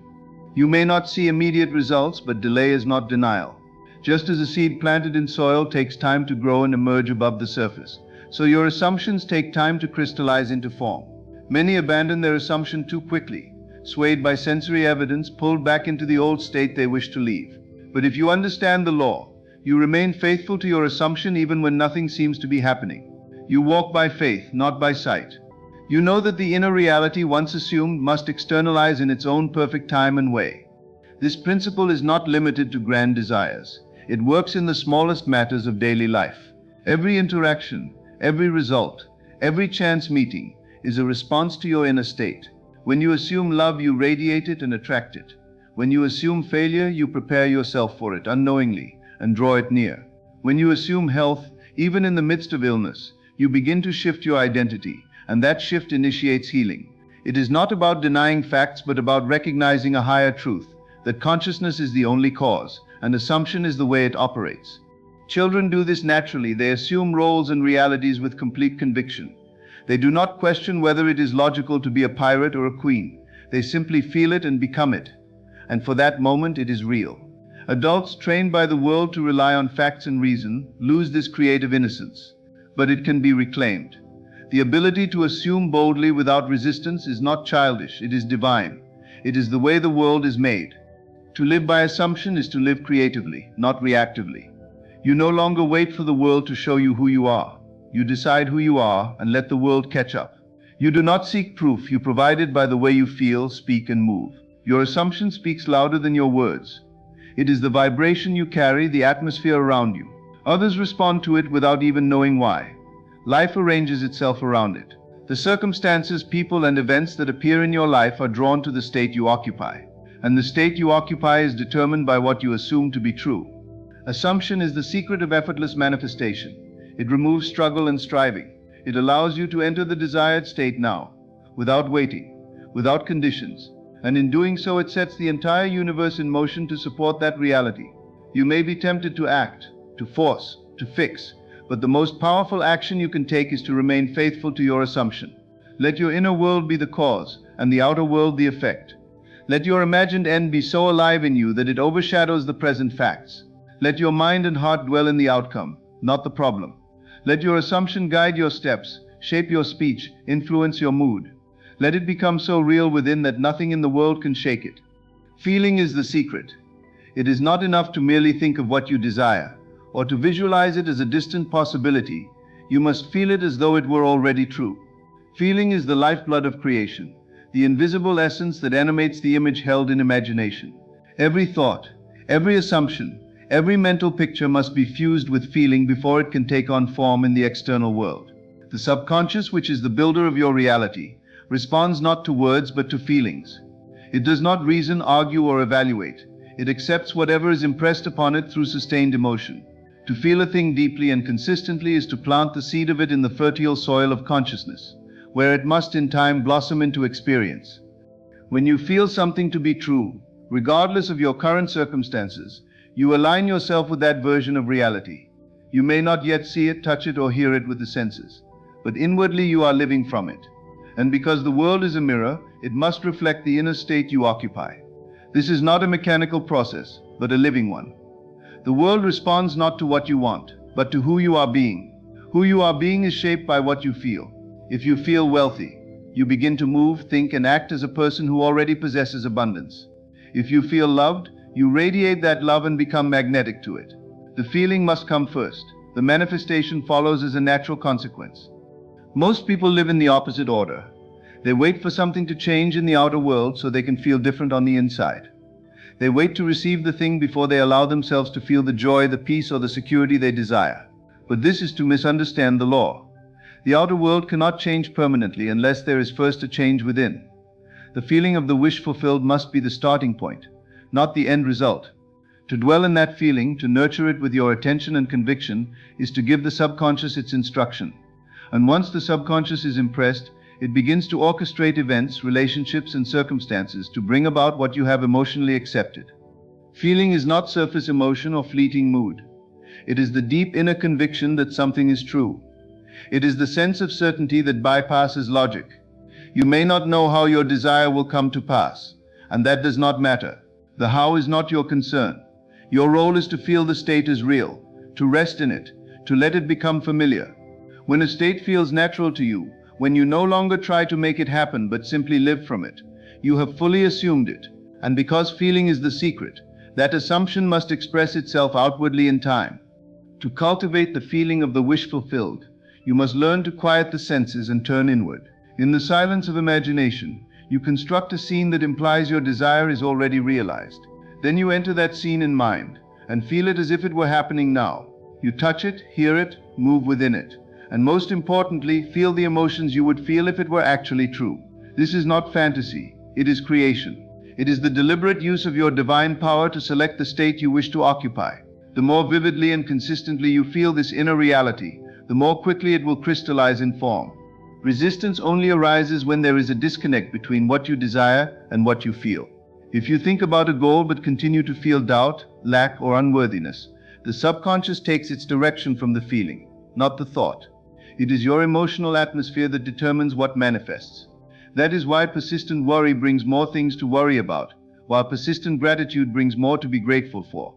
You may not see immediate results, but delay is not denial. Just as a seed planted in soil takes time to grow and emerge above the surface, so your assumptions take time to crystallize into form. Many abandon their assumption too quickly, swayed by sensory evidence, pulled back into the old state they wish to leave. But if you understand the law, you remain faithful to your assumption even when nothing seems to be happening. You walk by faith, not by sight. You know that the inner reality once assumed must externalize in its own perfect time and way. This principle is not limited to grand desires. It works in the smallest matters of daily life. Every interaction, every result, every chance meeting is a response to your inner state. When you assume love, you radiate it and attract it. When you assume failure, you prepare yourself for it unknowingly and draw it near. When you assume health, even in the midst of illness, you begin to shift your identity, and that shift initiates healing. It is not about denying facts, but about recognizing a higher truth, that consciousness is the only cause, and assumption is the way it operates. Children do this naturally. They assume roles and realities with complete conviction. They do not question whether it is logical to be a pirate or a queen. They simply feel it and become it. And for that moment, it is real. Adults trained by the world to rely on facts and reason lose this creative innocence. But it can be reclaimed. The ability to assume boldly without resistance is not childish, it is divine. It is the way the world is made. To live by assumption is to live creatively, not reactively. You no longer wait for the world to show you who you are. You decide who you are and let the world catch up. You do not seek proof, you provide it by the way you feel, speak and move. Your assumption speaks louder than your words. It is the vibration you carry, the atmosphere around you. Others respond to it without even knowing why. Life arranges itself around it. The circumstances, people and events that appear in your life are drawn to the state you occupy. And the state you occupy is determined by what you assume to be true. Assumption is the secret of effortless manifestation. It removes struggle and striving. It allows you to enter the desired state now, without waiting, without conditions. And in doing so, it sets the entire universe in motion to support that reality. You may be tempted to act, to force, to fix, but the most powerful action you can take is to remain faithful to your assumption. Let your inner world be the cause, and the outer world the effect. Let your imagined end be so alive in you that it overshadows the present facts. Let your mind and heart dwell in the outcome, not the problem. Let your assumption guide your steps, shape your speech, influence your mood. Let it become so real within that nothing in the world can shake it. Feeling is the secret. It is not enough to merely think of what you desire, or to visualize it as a distant possibility. You must feel it as though it were already true. Feeling is the lifeblood of creation, the invisible essence that animates the image held in imagination. Every thought, every assumption, every mental picture must be fused with feeling before it can take on form in the external world. The subconscious, which is the builder of your reality, responds not to words but to feelings. It does not reason, argue, or evaluate. It accepts whatever is impressed upon it through sustained emotion. To feel a thing deeply and consistently is to plant the seed of it in the fertile soil of consciousness, where it must in time blossom into experience. When you feel something to be true, regardless of your current circumstances, you align yourself with that version of reality. You may not yet see it, touch it, or hear it with the senses, but inwardly you are living from it. And because the world is a mirror, it must reflect the inner state you occupy. This is not a mechanical process, but a living one. The world responds not to what you want, but to who you are being. Who you are being is shaped by what you feel. If you feel wealthy, you begin to move, think, and act as a person who already possesses abundance. If you feel loved, you radiate that love and become magnetic to it. The feeling must come first. The manifestation follows as a natural consequence. Most people live in the opposite order. They wait for something to change in the outer world so they can feel different on the inside. They wait to receive the thing before they allow themselves to feel the joy, the peace, or the security they desire. But this is to misunderstand the law. The outer world cannot change permanently unless there is first a change within. The feeling of the wish fulfilled must be the starting point, not the end result. To dwell in that feeling, to nurture it with your attention and conviction, is to give the subconscious its instruction. And once the subconscious is impressed, it begins to orchestrate events, relationships, and circumstances to bring about what you have emotionally accepted. Feeling is not surface emotion or fleeting mood. It is the deep inner conviction that something is true. It is the sense of certainty that bypasses logic. You may not know how your desire will come to pass, and that does not matter. The how is not your concern. Your role is to feel the state is real, to rest in it, to let it become familiar. When a state feels natural to you, when you no longer try to make it happen but simply live from it, you have fully assumed it. And because feeling is the secret, that assumption must express itself outwardly in time. To cultivate the feeling of the wish fulfilled, you must learn to quiet the senses and turn inward. In the silence of imagination, you construct a scene that implies your desire is already realized. Then you enter that scene in mind and feel it as if it were happening now. You touch it, hear it, move within it. And most importantly, feel the emotions you would feel if it were actually true. This is not fantasy, it is creation. It is the deliberate use of your divine power to select the state you wish to occupy. The more vividly and consistently you feel this inner reality, the more quickly it will crystallize in form. Resistance only arises when there is a disconnect between what you desire and what you feel. If you think about a goal but continue to feel doubt, lack, or unworthiness, the subconscious takes its direction from the feeling, not the thought. It is your emotional atmosphere that determines what manifests. That is why persistent worry brings more things to worry about, while persistent gratitude brings more to be grateful for.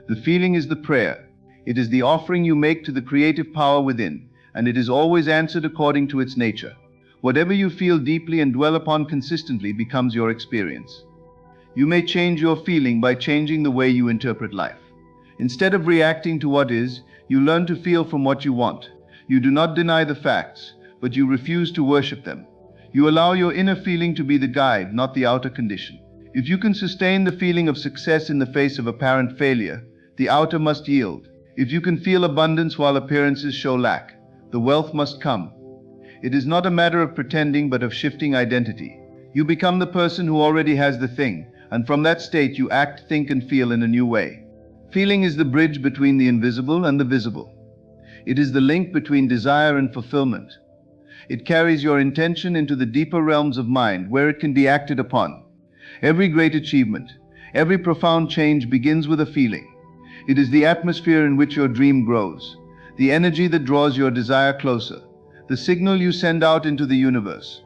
The feeling is the prayer. It is the offering you make to the creative power within, and it is always answered according to its nature. Whatever you feel deeply and dwell upon consistently becomes your experience. You may change your feeling by changing the way you interpret life. Instead of reacting to what is, you learn to feel from what you want. You do not deny the facts, but you refuse to worship them. You allow your inner feeling to be the guide, not the outer condition. If you can sustain the feeling of success in the face of apparent failure, the outer must yield. If you can feel abundance while appearances show lack, the wealth must come. It is not a matter of pretending, but of shifting identity. You become the person who already has the thing, and from that state you act, think, and feel in a new way. Feeling is the bridge between the invisible and the visible. It is the link between desire and fulfillment. It carries your intention into the deeper realms of mind where it can be acted upon. Every great achievement, every profound change begins with a feeling. It is the atmosphere in which your dream grows, the energy that draws your desire closer, the signal you send out into the universe.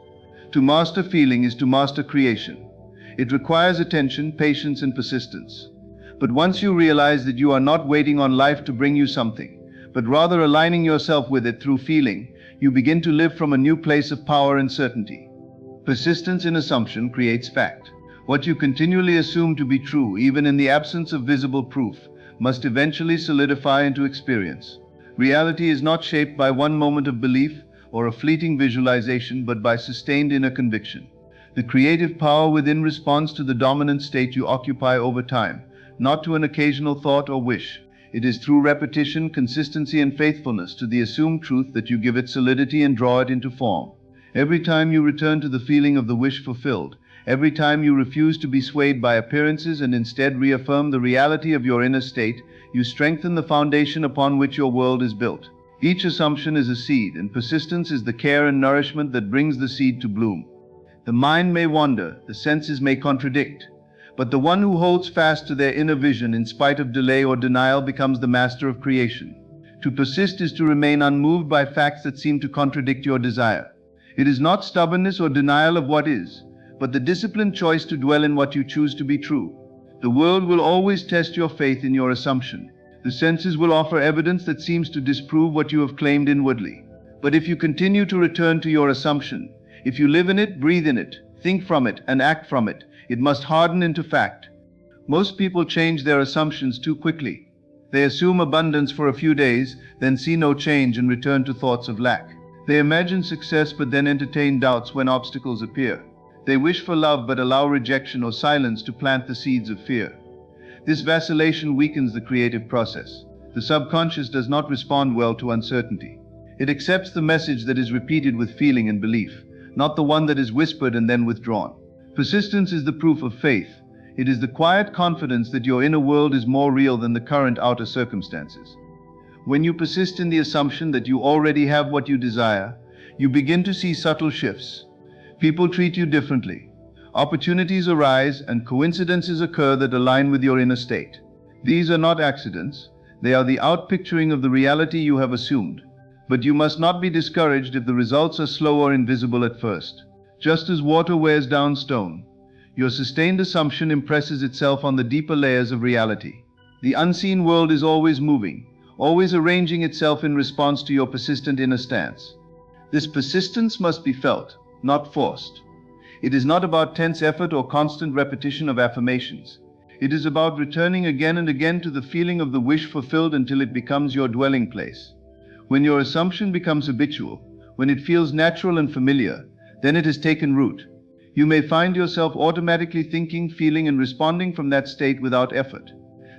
To master feeling is to master creation. It requires attention, patience, and persistence. But once you realize that you are not waiting on life to bring you something, but rather aligning yourself with it through feeling, you begin to live from a new place of power and certainty. Persistence in assumption creates fact. What you continually assume to be true, even in the absence of visible proof, must eventually solidify into experience. Reality is not shaped by one moment of belief or a fleeting visualization, but by sustained inner conviction. The creative power within responds to the dominant state you occupy over time, not to an occasional thought or wish. It is through repetition, consistency, and faithfulness to the assumed truth that you give it solidity and draw it into form. Every time you return to the feeling of the wish fulfilled, every time you refuse to be swayed by appearances and instead reaffirm the reality of your inner state, you strengthen the foundation upon which your world is built. Each assumption is a seed, and persistence is the care and nourishment that brings the seed to bloom. The mind may wander, the senses may contradict, but the one who holds fast to their inner vision in spite of delay or denial becomes the master of creation. To persist is to remain unmoved by facts that seem to contradict your desire. It is not stubbornness or denial of what is, but the disciplined choice to dwell in what you choose to be true. The world will always test your faith in your assumption. The senses will offer evidence that seems to disprove what you have claimed inwardly. But if you continue to return to your assumption, if you live in it, breathe in it, think from it, and act from it, it must harden into fact. Most people change their assumptions too quickly. They assume abundance for a few days, then see no change and return to thoughts of lack. They imagine success but then entertain doubts when obstacles appear. They wish for love but allow rejection or silence to plant the seeds of fear. This vacillation weakens the creative process. The subconscious does not respond well to uncertainty. It accepts the message that is repeated with feeling and belief, not the one that is whispered and then withdrawn. Persistence is the proof of faith. It is the quiet confidence that your inner world is more real than the current outer circumstances. When you persist in the assumption that you already have what you desire, you begin to see subtle shifts. People treat you differently. Opportunities arise and coincidences occur that align with your inner state. These are not accidents. They are the outpicturing of the reality you have assumed. But you must not be discouraged if the results are slow or invisible at first. Just as water wears down stone, your sustained assumption impresses itself on the deeper layers of reality. The unseen world is always moving, always arranging itself in response to your persistent inner stance. This persistence must be felt, not forced. It is not about tense effort or constant repetition of affirmations. It is about returning again and again to the feeling of the wish fulfilled until it becomes your dwelling place. When your assumption becomes habitual, when it feels natural and familiar, then it has taken root. You may find yourself automatically thinking, feeling, and responding from that state without effort.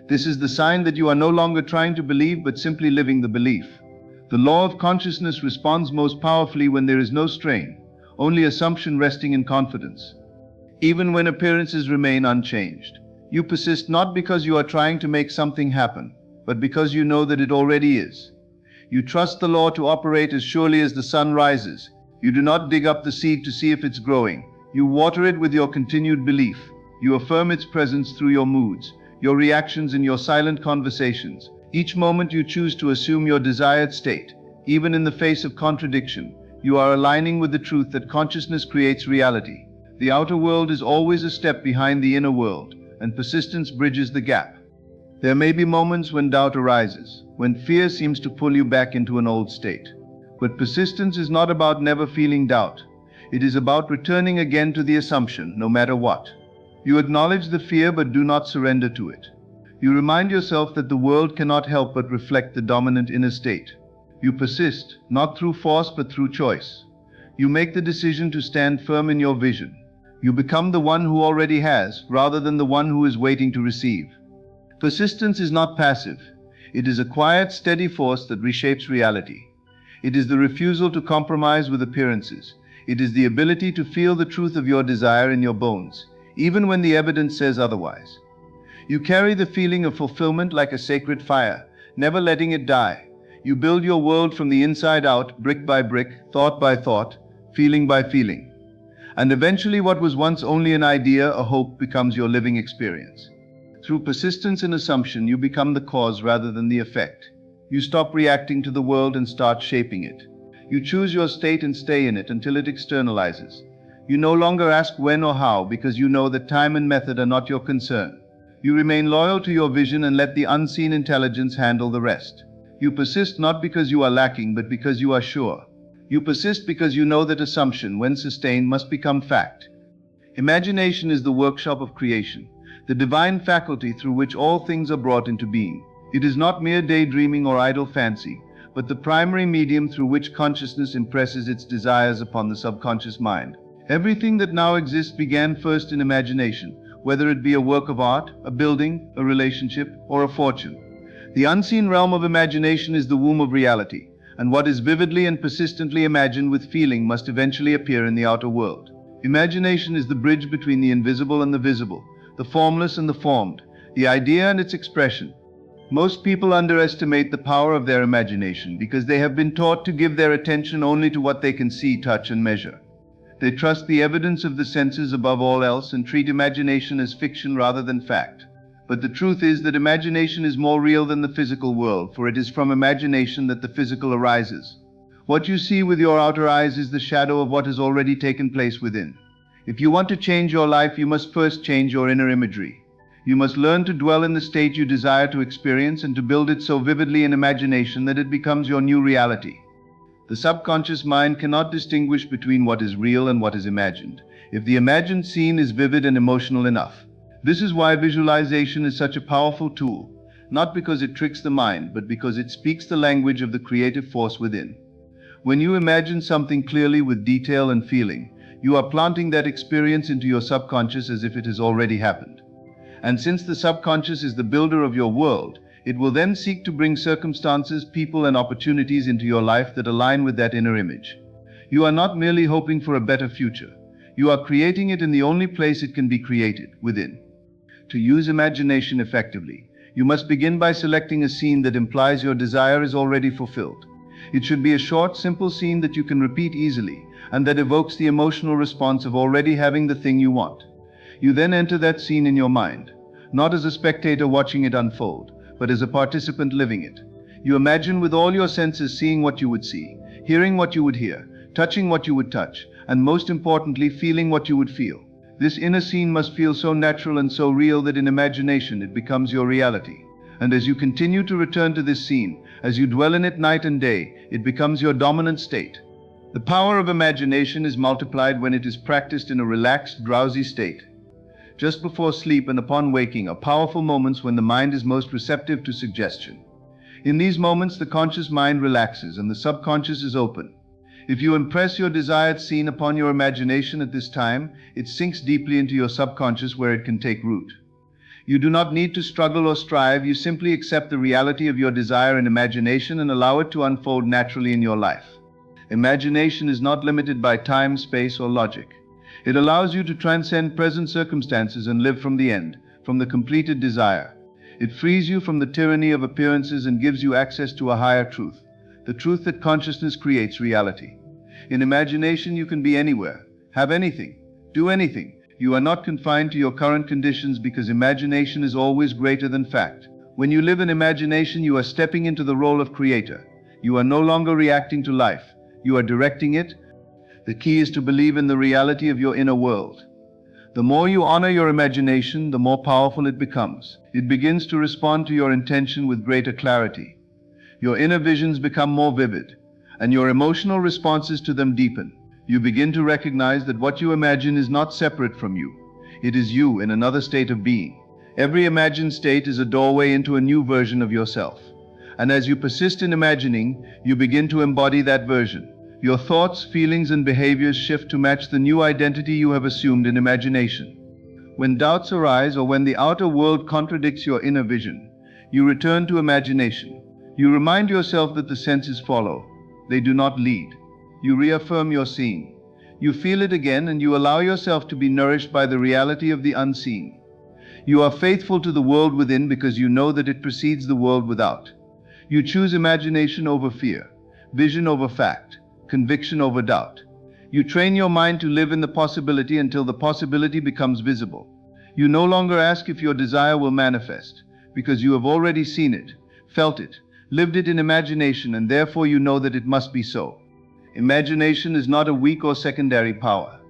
This is the sign that you are no longer trying to believe but simply living the belief. The law of consciousness responds most powerfully when there is no strain, only assumption resting in confidence. Even when appearances remain unchanged, you persist not because you are trying to make something happen, but because you know that it already is. You trust the law to operate as surely as the sun rises. You do not dig up the seed to see if it's growing. You water it with your continued belief. You affirm its presence through your moods, your reactions, and your silent conversations. Each moment you choose to assume your desired state, even in the face of contradiction, you are aligning with the truth that consciousness creates reality. The outer world is always a step behind the inner world, and persistence bridges the gap. There may be moments when doubt arises, when fear seems to pull you back into an old state. But persistence is not about never feeling doubt. It is about returning again to the assumption, no matter what. You acknowledge the fear but do not surrender to it. You remind yourself that the world cannot help but reflect the dominant inner state. You persist, not through force but through choice. You make the decision to stand firm in your vision. You become the one who already has, rather than the one who is waiting to receive. Persistence is not passive. It is a quiet, steady force that reshapes reality. It is the refusal to compromise with appearances. It is the ability to feel the truth of your desire in your bones, even when the evidence says otherwise. You carry the feeling of fulfillment like a sacred fire, never letting it die. You build your world from the inside out, brick by brick, thought by thought, feeling by feeling. And eventually what was once only an idea, a hope, becomes your living experience. Through persistence and assumption, you become the cause rather than the effect. You stop reacting to the world and start shaping it. You choose your state and stay in it until it externalizes. You no longer ask when or how because you know that time and method are not your concern. You remain loyal to your vision and let the unseen intelligence handle the rest. You persist not because you are lacking but because you are sure. You persist because you know that assumption, when sustained, must become fact. Imagination is the workshop of creation, the divine faculty through which all things are brought into being. It is not mere daydreaming or idle fancy, but the primary medium through which consciousness impresses its desires upon the subconscious mind. Everything that now exists began first in imagination, whether it be a work of art, a building, a relationship, or a fortune. The unseen realm of imagination is the womb of reality, and what is vividly and persistently imagined with feeling must eventually appear in the outer world. Imagination is the bridge between the invisible and the visible, the formless and the formed, the idea and its expression. Most people underestimate the power of their imagination because they have been taught to give their attention only to what they can see, touch, and measure. They trust the evidence of the senses above all else and treat imagination as fiction rather than fact. But the truth is that imagination is more real than the physical world, for it is from imagination that the physical arises. What you see with your outer eyes is the shadow of what has already taken place within. If you want to change your life, you must first change your inner imagery. You must learn to dwell in the state you desire to experience and to build it so vividly in imagination that it becomes your new reality. The subconscious mind cannot distinguish between what is real and what is imagined, if the imagined scene is vivid and emotional enough. This is why visualization is such a powerful tool, not because it tricks the mind, but because it speaks the language of the creative force within. When you imagine something clearly with detail and feeling, you are planting that experience into your subconscious as if it has already happened. And since the subconscious is the builder of your world, it will then seek to bring circumstances, people, and opportunities into your life that align with that inner image. You are not merely hoping for a better future. You are creating it in the only place it can be created, within. To use imagination effectively, you must begin by selecting a scene that implies your desire is already fulfilled. It should be a short, simple scene that you can repeat easily, and that evokes the emotional response of already having the thing you want. You then enter that scene in your mind, not as a spectator watching it unfold, but as a participant living it. You imagine with all your senses seeing what you would see, hearing what you would hear, touching what you would touch, and most importantly, feeling what you would feel. This inner scene must feel so natural and so real that in imagination it becomes your reality. And as you continue to return to this scene, as you dwell in it night and day, it becomes your dominant state. The power of imagination is multiplied when it is practiced in a relaxed, drowsy state. Just before sleep and upon waking are powerful moments when the mind is most receptive to suggestion. In these moments, the conscious mind relaxes and the subconscious is open. If you impress your desired scene upon your imagination at this time, it sinks deeply into your subconscious where it can take root. You do not need to struggle or strive, you simply accept the reality of your desire in imagination and allow it to unfold naturally in your life. Imagination is not limited by time, space, or logic. It allows you to transcend present circumstances and live from the end, from the completed desire. It frees you from the tyranny of appearances and gives you access to a higher truth, the truth that consciousness creates reality. In imagination you can be anywhere, have anything, do anything. You are not confined to your current conditions because imagination is always greater than fact. When you live in imagination, you are stepping into the role of creator. You are no longer reacting to life, you are directing it. The key is to believe in the reality of your inner world. The more you honor your imagination, the more powerful it becomes. It begins to respond to your intention with greater clarity. Your inner visions become more vivid, and your emotional responses to them deepen. You begin to recognize that what you imagine is not separate from you. It is you in another state of being. Every imagined state is a doorway into a new version of yourself. And as you persist in imagining, you begin to embody that version. Your thoughts, feelings, and behaviors shift to match the new identity you have assumed in imagination. When doubts arise or when the outer world contradicts your inner vision, you return to imagination. You remind yourself that the senses follow. They do not lead. You reaffirm your seeing. You feel it again and you allow yourself to be nourished by the reality of the unseen. You are faithful to the world within because you know that it precedes the world without. You choose imagination over fear, vision over fact, conviction over doubt. You train your mind to live in the possibility until the possibility becomes visible. You no longer ask if your desire will manifest, because you have already seen it, felt it, lived it in imagination, and therefore you know that it must be so. Imagination is not a weak or secondary power.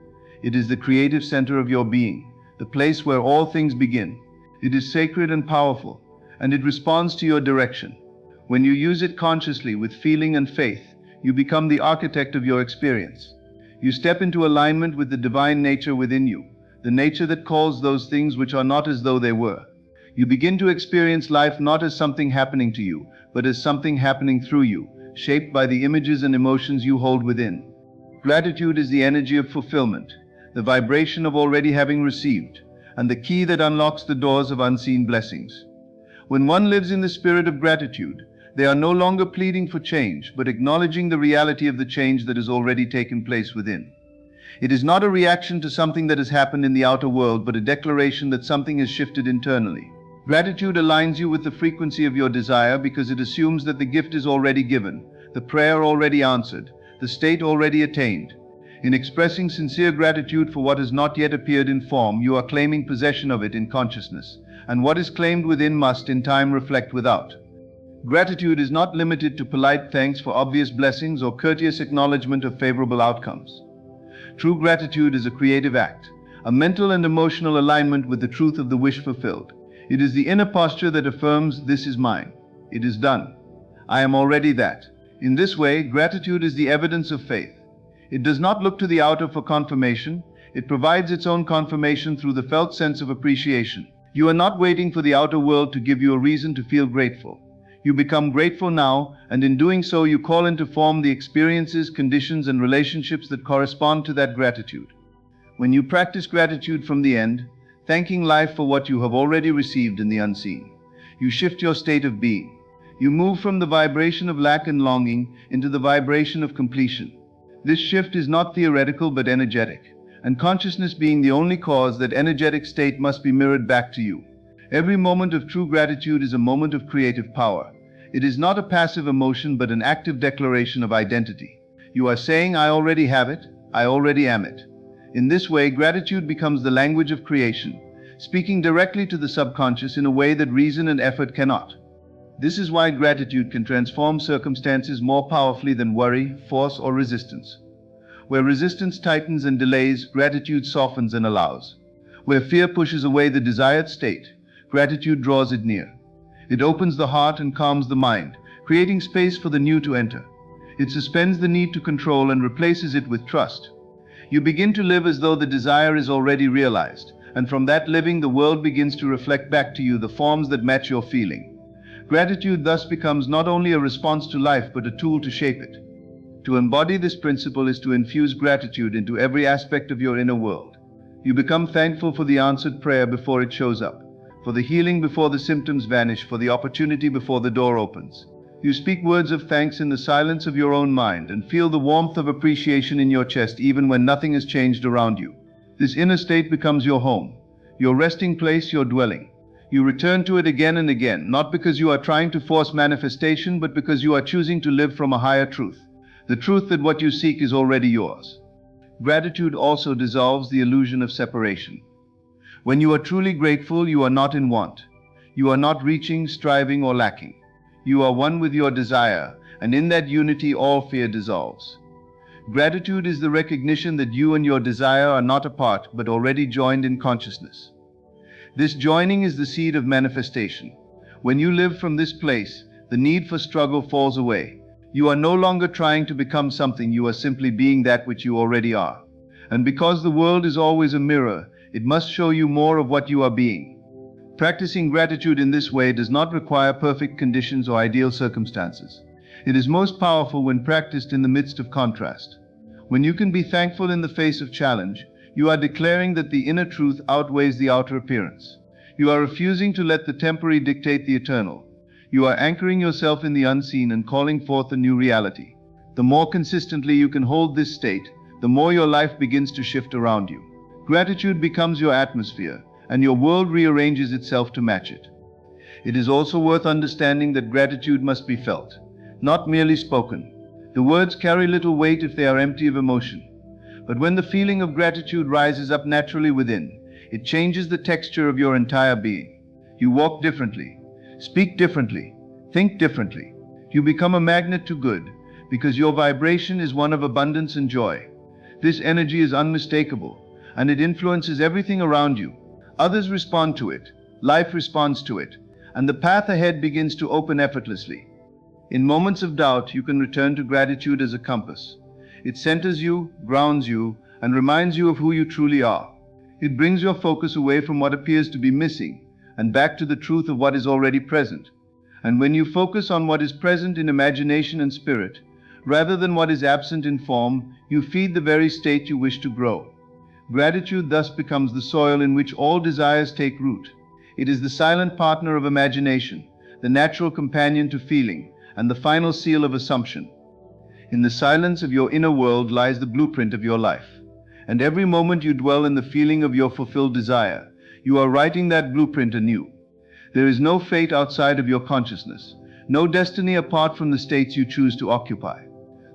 It is the creative center of your being, the place where all things begin. It is sacred and powerful, and it responds to your direction. When you use it consciously with feeling and faith, you become the architect of your experience. You step into alignment with the divine nature within you, the nature that calls those things which are not as though they were. You begin to experience life not as something happening to you, but as something happening through you, shaped by the images and emotions you hold within. Gratitude is the energy of fulfillment, the vibration of already having received, and the key that unlocks the doors of unseen blessings. When one lives in the spirit of gratitude, they are no longer pleading for change, but acknowledging the reality of the change that has already taken place within. It is not a reaction to something that has happened in the outer world, but a declaration that something has shifted internally. Gratitude aligns you with the frequency of your desire because it assumes that the gift is already given, the prayer already answered, the state already attained. In expressing sincere gratitude for what has not yet appeared in form, you are claiming possession of it in consciousness, and what is claimed within must in time reflect without. Gratitude is not limited to polite thanks for obvious blessings or courteous acknowledgement of favorable outcomes. True gratitude is a creative act, a mental and emotional alignment with the truth of the wish fulfilled. It is the inner posture that affirms, "This is mine. It is done. I am already that." In this way, gratitude is the evidence of faith. It does not look to the outer for confirmation. It provides its own confirmation through the felt sense of appreciation. You are not waiting for the outer world to give you a reason to feel grateful. You become grateful now, and in doing so you call into form the experiences, conditions, and relationships that correspond to that gratitude. When you practice gratitude from the end, thanking life for what you have already received in the unseen, you shift your state of being. You move from the vibration of lack and longing into the vibration of completion. This shift is not theoretical but energetic, and consciousness being the only cause, that energetic state must be mirrored back to you. Every moment of true gratitude is a moment of creative power. It is not a passive emotion but an active declaration of identity. You are saying, "I already have it, I already am it." In this way, gratitude becomes the language of creation, speaking directly to the subconscious in a way that reason and effort cannot. This is why gratitude can transform circumstances more powerfully than worry, force, or resistance. Where resistance tightens and delays, gratitude softens and allows. Where fear pushes away the desired state, gratitude draws it near. It opens the heart and calms the mind, creating space for the new to enter. It suspends the need to control and replaces it with trust. You begin to live as though the desire is already realized, and from that living, the world begins to reflect back to you the forms that match your feeling. Gratitude thus becomes not only a response to life, but a tool to shape it. To embody this principle is to infuse gratitude into every aspect of your inner world. You become thankful for the answered prayer before it shows up, for the healing before the symptoms vanish, for the opportunity before the door opens. You speak words of thanks in the silence of your own mind and feel the warmth of appreciation in your chest even when nothing has changed around you. This inner state becomes your home, your resting place, your dwelling. You return to it again and again, not because you are trying to force manifestation, but because you are choosing to live from a higher truth, the truth that what you seek is already yours. Gratitude also dissolves the illusion of separation. When you are truly grateful, you are not in want. You are not reaching, striving, or lacking. You are one with your desire, and in that unity all fear dissolves. Gratitude is the recognition that you and your desire are not apart, but already joined in consciousness. This joining is the seed of manifestation. When you live from this place, the need for struggle falls away. You are no longer trying to become something, you are simply being that which you already are. And because the world is always a mirror, it must show you more of what you are being. Practicing gratitude in this way does not require perfect conditions or ideal circumstances. It is most powerful when practiced in the midst of contrast. When you can be thankful in the face of challenge, you are declaring that the inner truth outweighs the outer appearance. You are refusing to let the temporary dictate the eternal. You are anchoring yourself in the unseen and calling forth a new reality. The more consistently you can hold this state, the more your life begins to shift around you. Gratitude becomes your atmosphere, and your world rearranges itself to match it. It is also worth understanding that gratitude must be felt, not merely spoken. The words carry little weight if they are empty of emotion. But when the feeling of gratitude rises up naturally within, it changes the texture of your entire being. You walk differently, speak differently, think differently. You become a magnet to good, because your vibration is one of abundance and joy. This energy is unmistakable, and it influences everything around you. Others respond to it, life responds to it, and the path ahead begins to open effortlessly. In moments of doubt, you can return to gratitude as a compass. It centers you, grounds you, and reminds you of who you truly are. It brings your focus away from what appears to be missing, and back to the truth of what is already present. And when you focus on what is present in imagination and spirit, rather than what is absent in form, you feed the very state you wish to grow. Gratitude thus becomes the soil in which all desires take root. It is the silent partner of imagination, the natural companion to feeling, and the final seal of assumption. In the silence of your inner world lies the blueprint of your life. And every moment you dwell in the feeling of your fulfilled desire, you are writing that blueprint anew. There is no fate outside of your consciousness, no destiny apart from the states you choose to occupy.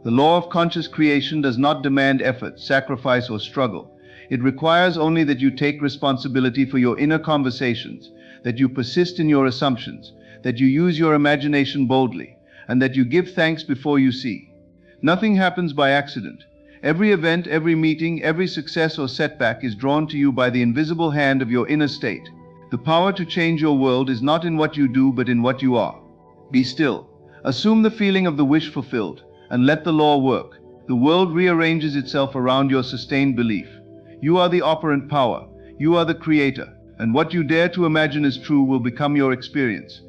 The law of conscious creation does not demand effort, sacrifice, or struggle. It requires only that you take responsibility for your inner conversations, that you persist in your assumptions, that you use your imagination boldly, and that you give thanks before you see. Nothing happens by accident. Every event, every meeting, every success or setback is drawn to you by the invisible hand of your inner state. The power to change your world is not in what you do, but in what you are. Be still. Assume the feeling of the wish fulfilled, and let the law work. The world rearranges itself around your sustained belief. You are the operant power. You are the creator. And what you dare to imagine is true will become your experience.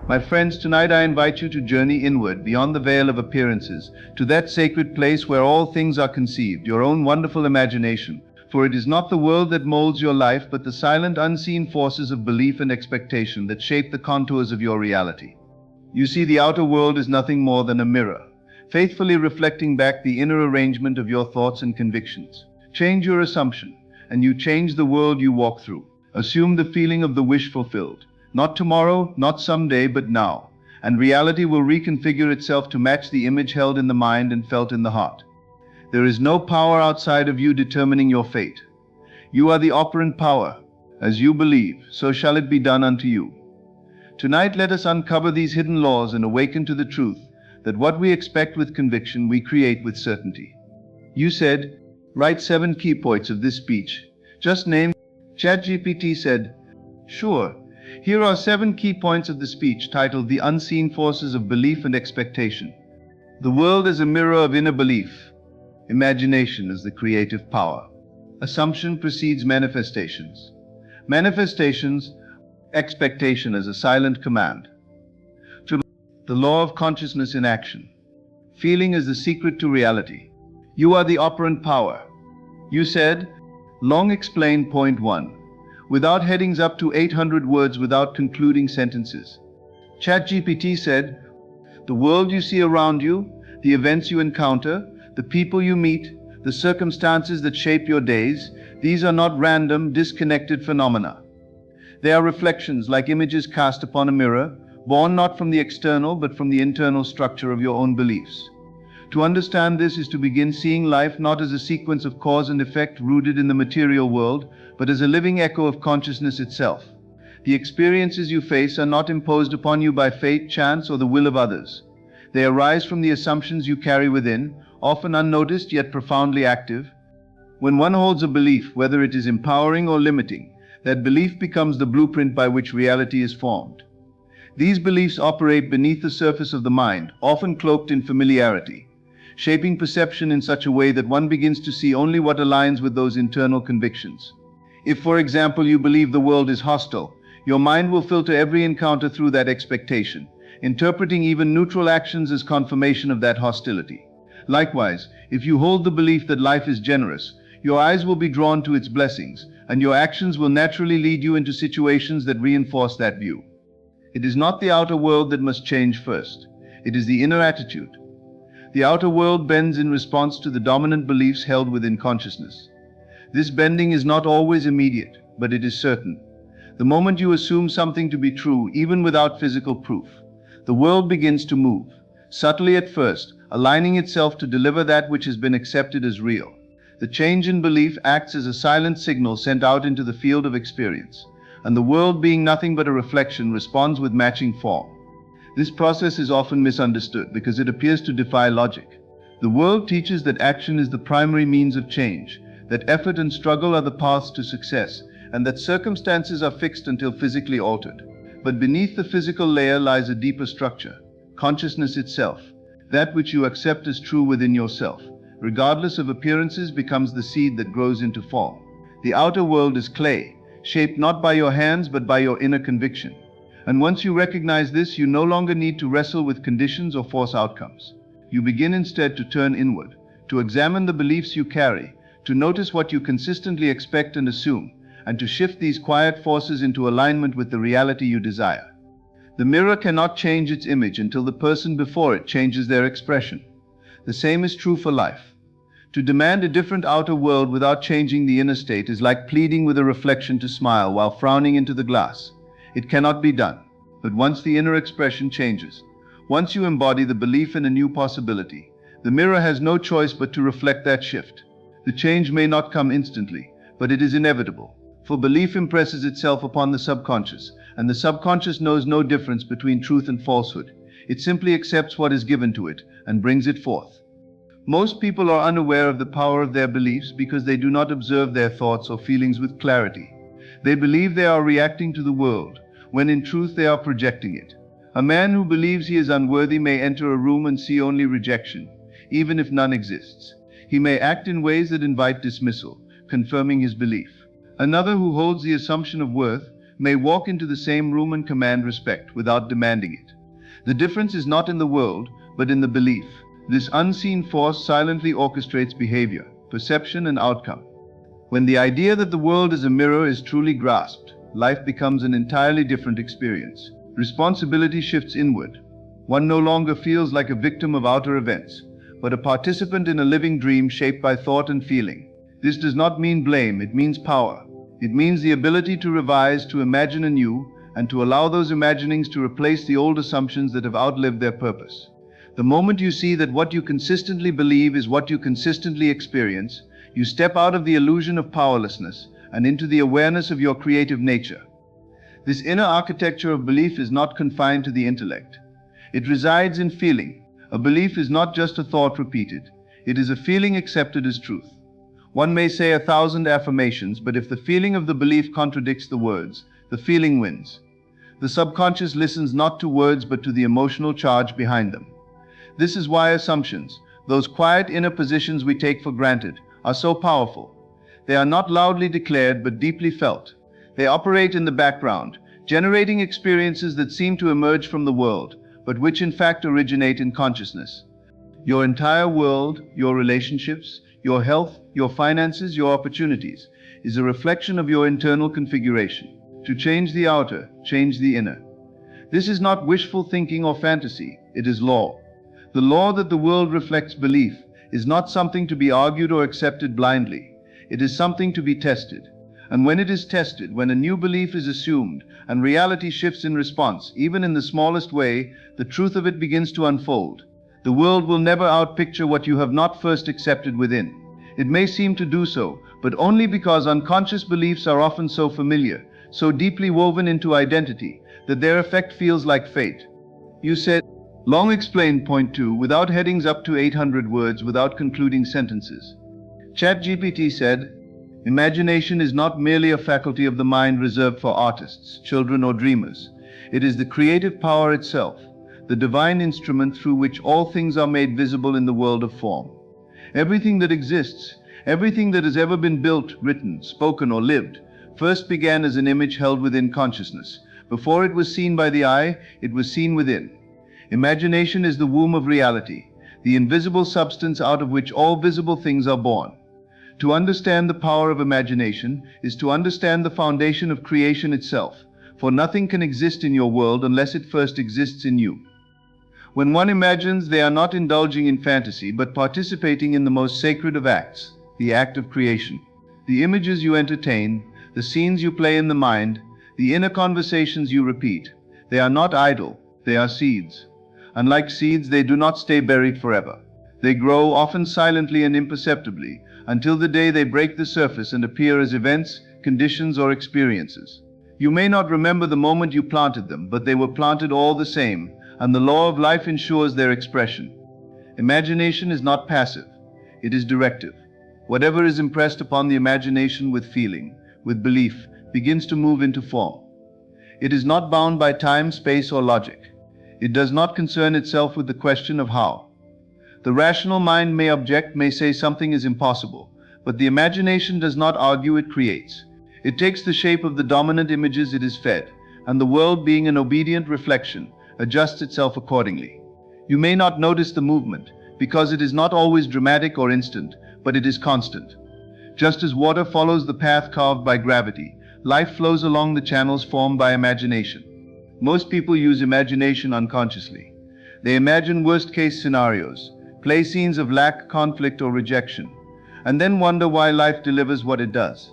My friends, tonight I invite you to journey inward, beyond the veil of appearances, to that sacred place where all things are conceived, your own wonderful imagination. For it is not the world that molds your life, but the silent, unseen forces of belief and expectation that shape the contours of your reality. You see, the outer world is nothing more than a mirror, faithfully reflecting back the inner arrangement of your thoughts and convictions. Change your assumption, and you change the world you walk through. Assume the feeling of the wish fulfilled. Not tomorrow, not someday, but now. And reality will reconfigure itself to match the image held in the mind and felt in the heart. There is no power outside of you determining your fate. You are the operant power. As you believe, so shall it be done unto you. Tonight let us uncover these hidden laws and awaken to the truth that what we expect with conviction, we create with certainty. You said, write 7 key points of this speech. Just name. ChatGPT said, sure. Here are 7 key points of the speech titled The Unseen Forces of Belief and Expectation. The world is a mirror of inner belief. Imagination is the creative power. Assumption precedes manifestations. Manifestations, expectation as a silent command. The law of consciousness in action. Feeling is the secret to reality. You are the operant power. You said, long explain point 1. Without headings, up to 800 words without concluding sentences. ChatGPT said, the world you see around you, the events you encounter, the people you meet, the circumstances that shape your days, these are not random, disconnected phenomena. They are reflections like images cast upon a mirror, born not from the external but from the internal structure of your own beliefs. To understand this is to begin seeing life not as a sequence of cause and effect rooted in the material world, but as a living echo of consciousness itself. The experiences you face are not imposed upon you by fate, chance, or the will of others. They arise from the assumptions you carry within, often unnoticed yet profoundly active. When one holds a belief, whether it is empowering or limiting, that belief becomes the blueprint by which reality is formed. These beliefs operate beneath the surface of the mind, often cloaked in familiarity, shaping perception in such a way that one begins to see only what aligns with those internal convictions. If, for example, you believe the world is hostile, your mind will filter every encounter through that expectation, interpreting even neutral actions as confirmation of that hostility. Likewise, if you hold the belief that life is generous, your eyes will be drawn to its blessings, and your actions will naturally lead you into situations that reinforce that view. It is not the outer world that must change first. It is the inner attitude. The outer world bends in response to the dominant beliefs held within consciousness. This bending is not always immediate, but it is certain. The moment you assume something to be true, even without physical proof, the world begins to move, subtly at first, aligning itself to deliver that which has been accepted as real. The change in belief acts as a silent signal sent out into the field of experience, and the world, being nothing but a reflection, responds with matching form. This process is often misunderstood because it appears to defy logic. The world teaches that action is the primary means of change, that effort and struggle are the paths to success, and that circumstances are fixed until physically altered. But beneath the physical layer lies a deeper structure, consciousness itself. That which you accept as true within yourself, regardless of appearances, becomes the seed that grows into form. The outer world is clay, shaped not by your hands but by your inner conviction. And once you recognize this, you no longer need to wrestle with conditions or force outcomes. You begin instead to turn inward, to examine the beliefs you carry, to notice what you consistently expect and assume, and to shift these quiet forces into alignment with the reality you desire. The mirror cannot change its image until the person before it changes their expression. The same is true for life. To demand a different outer world without changing the inner state is like pleading with a reflection to smile while frowning into the glass. It cannot be done. But once the inner expression changes, once you embody the belief in a new possibility, the mirror has no choice but to reflect that shift. The change may not come instantly, but it is inevitable. For belief impresses itself upon the subconscious, and the subconscious knows no difference between truth and falsehood. It simply accepts what is given to it and brings it forth. Most people are unaware of the power of their beliefs because they do not observe their thoughts or feelings with clarity. They believe they are reacting to the world, when in truth they are projecting it. A man who believes he is unworthy may enter a room and see only rejection, even if none exists. He may act in ways that invite dismissal, confirming his belief. Another who holds the assumption of worth may walk into the same room and command respect without demanding it. The difference is not in the world, but in the belief. This unseen force silently orchestrates behavior, perception, and outcome. When the idea that the world is a mirror is truly grasped, life becomes an entirely different experience. Responsibility shifts inward. One no longer feels like a victim of outer events, but a participant in a living dream shaped by thought and feeling. This does not mean blame, it means power. It means the ability to revise, to imagine anew, and to allow those imaginings to replace the old assumptions that have outlived their purpose. The moment you see that what you consistently believe is what you consistently experience, you step out of the illusion of powerlessness and into the awareness of your creative nature. This inner architecture of belief is not confined to the intellect. It resides in feeling. A belief is not just a thought repeated. It is a feeling accepted as truth. One may say 1,000 affirmations, but if the feeling of the belief contradicts the words, the feeling wins. The subconscious listens not to words but to the emotional charge behind them. This is why assumptions, those quiet inner positions we take for granted, are so powerful. They are not loudly declared but deeply felt. They operate in the background, generating experiences that seem to emerge from the world, but which in fact originate in consciousness. Your entire world, your relationships, your health, your finances, your opportunities, is a reflection of your internal configuration. To change the outer, change the inner. This is not wishful thinking or fantasy, it is law. The law that the world reflects belief is not something to be argued or accepted blindly. It is something to be tested. And when it is tested, when a new belief is assumed and reality shifts in response, even in the smallest way, the truth of it begins to unfold. The world will never outpicture what you have not first accepted within. It may seem to do so, but only because unconscious beliefs are often so familiar, so deeply woven into identity, that their effect feels like fate. You said, long explain point 2 without headings up to 800 words without concluding sentences. ChatGPT said, imagination is not merely a faculty of the mind reserved for artists, children, or dreamers. It is the creative power itself, the divine instrument through which all things are made visible in the world of form. Everything that exists, everything that has ever been built, written, spoken, or lived, first began as an image held within consciousness. Before it was seen by the eye, it was seen within. Imagination is the womb of reality, the invisible substance out of which all visible things are born. To understand the power of imagination is to understand the foundation of creation itself, for nothing can exist in your world unless it first exists in you. When one imagines, they are not indulging in fantasy, but participating in the most sacred of acts, the act of creation. The images you entertain, the scenes you play in the mind, the inner conversations you repeat, they are not idle, they are seeds. Unlike seeds, they do not stay buried forever. They grow, often silently and imperceptibly, until the day they break the surface and appear as events, conditions, or experiences. You may not remember the moment you planted them, but they were planted all the same, and the law of life ensures their expression. Imagination is not passive, it is directive. Whatever is impressed upon the imagination with feeling, with belief, begins to move into form. It is not bound by time, space, or logic. It does not concern itself with the question of how. The rational mind may object, may say something is impossible, but the imagination does not argue, it creates. It takes the shape of the dominant images it is fed, and the world, being an obedient reflection, adjusts itself accordingly. You may not notice the movement, because it is not always dramatic or instant, but it is constant. Just as water follows the path carved by gravity, life flows along the channels formed by imagination. Most people use imagination unconsciously. They imagine worst-case scenarios, play scenes of lack, conflict, or rejection, and then wonder why life delivers what it does.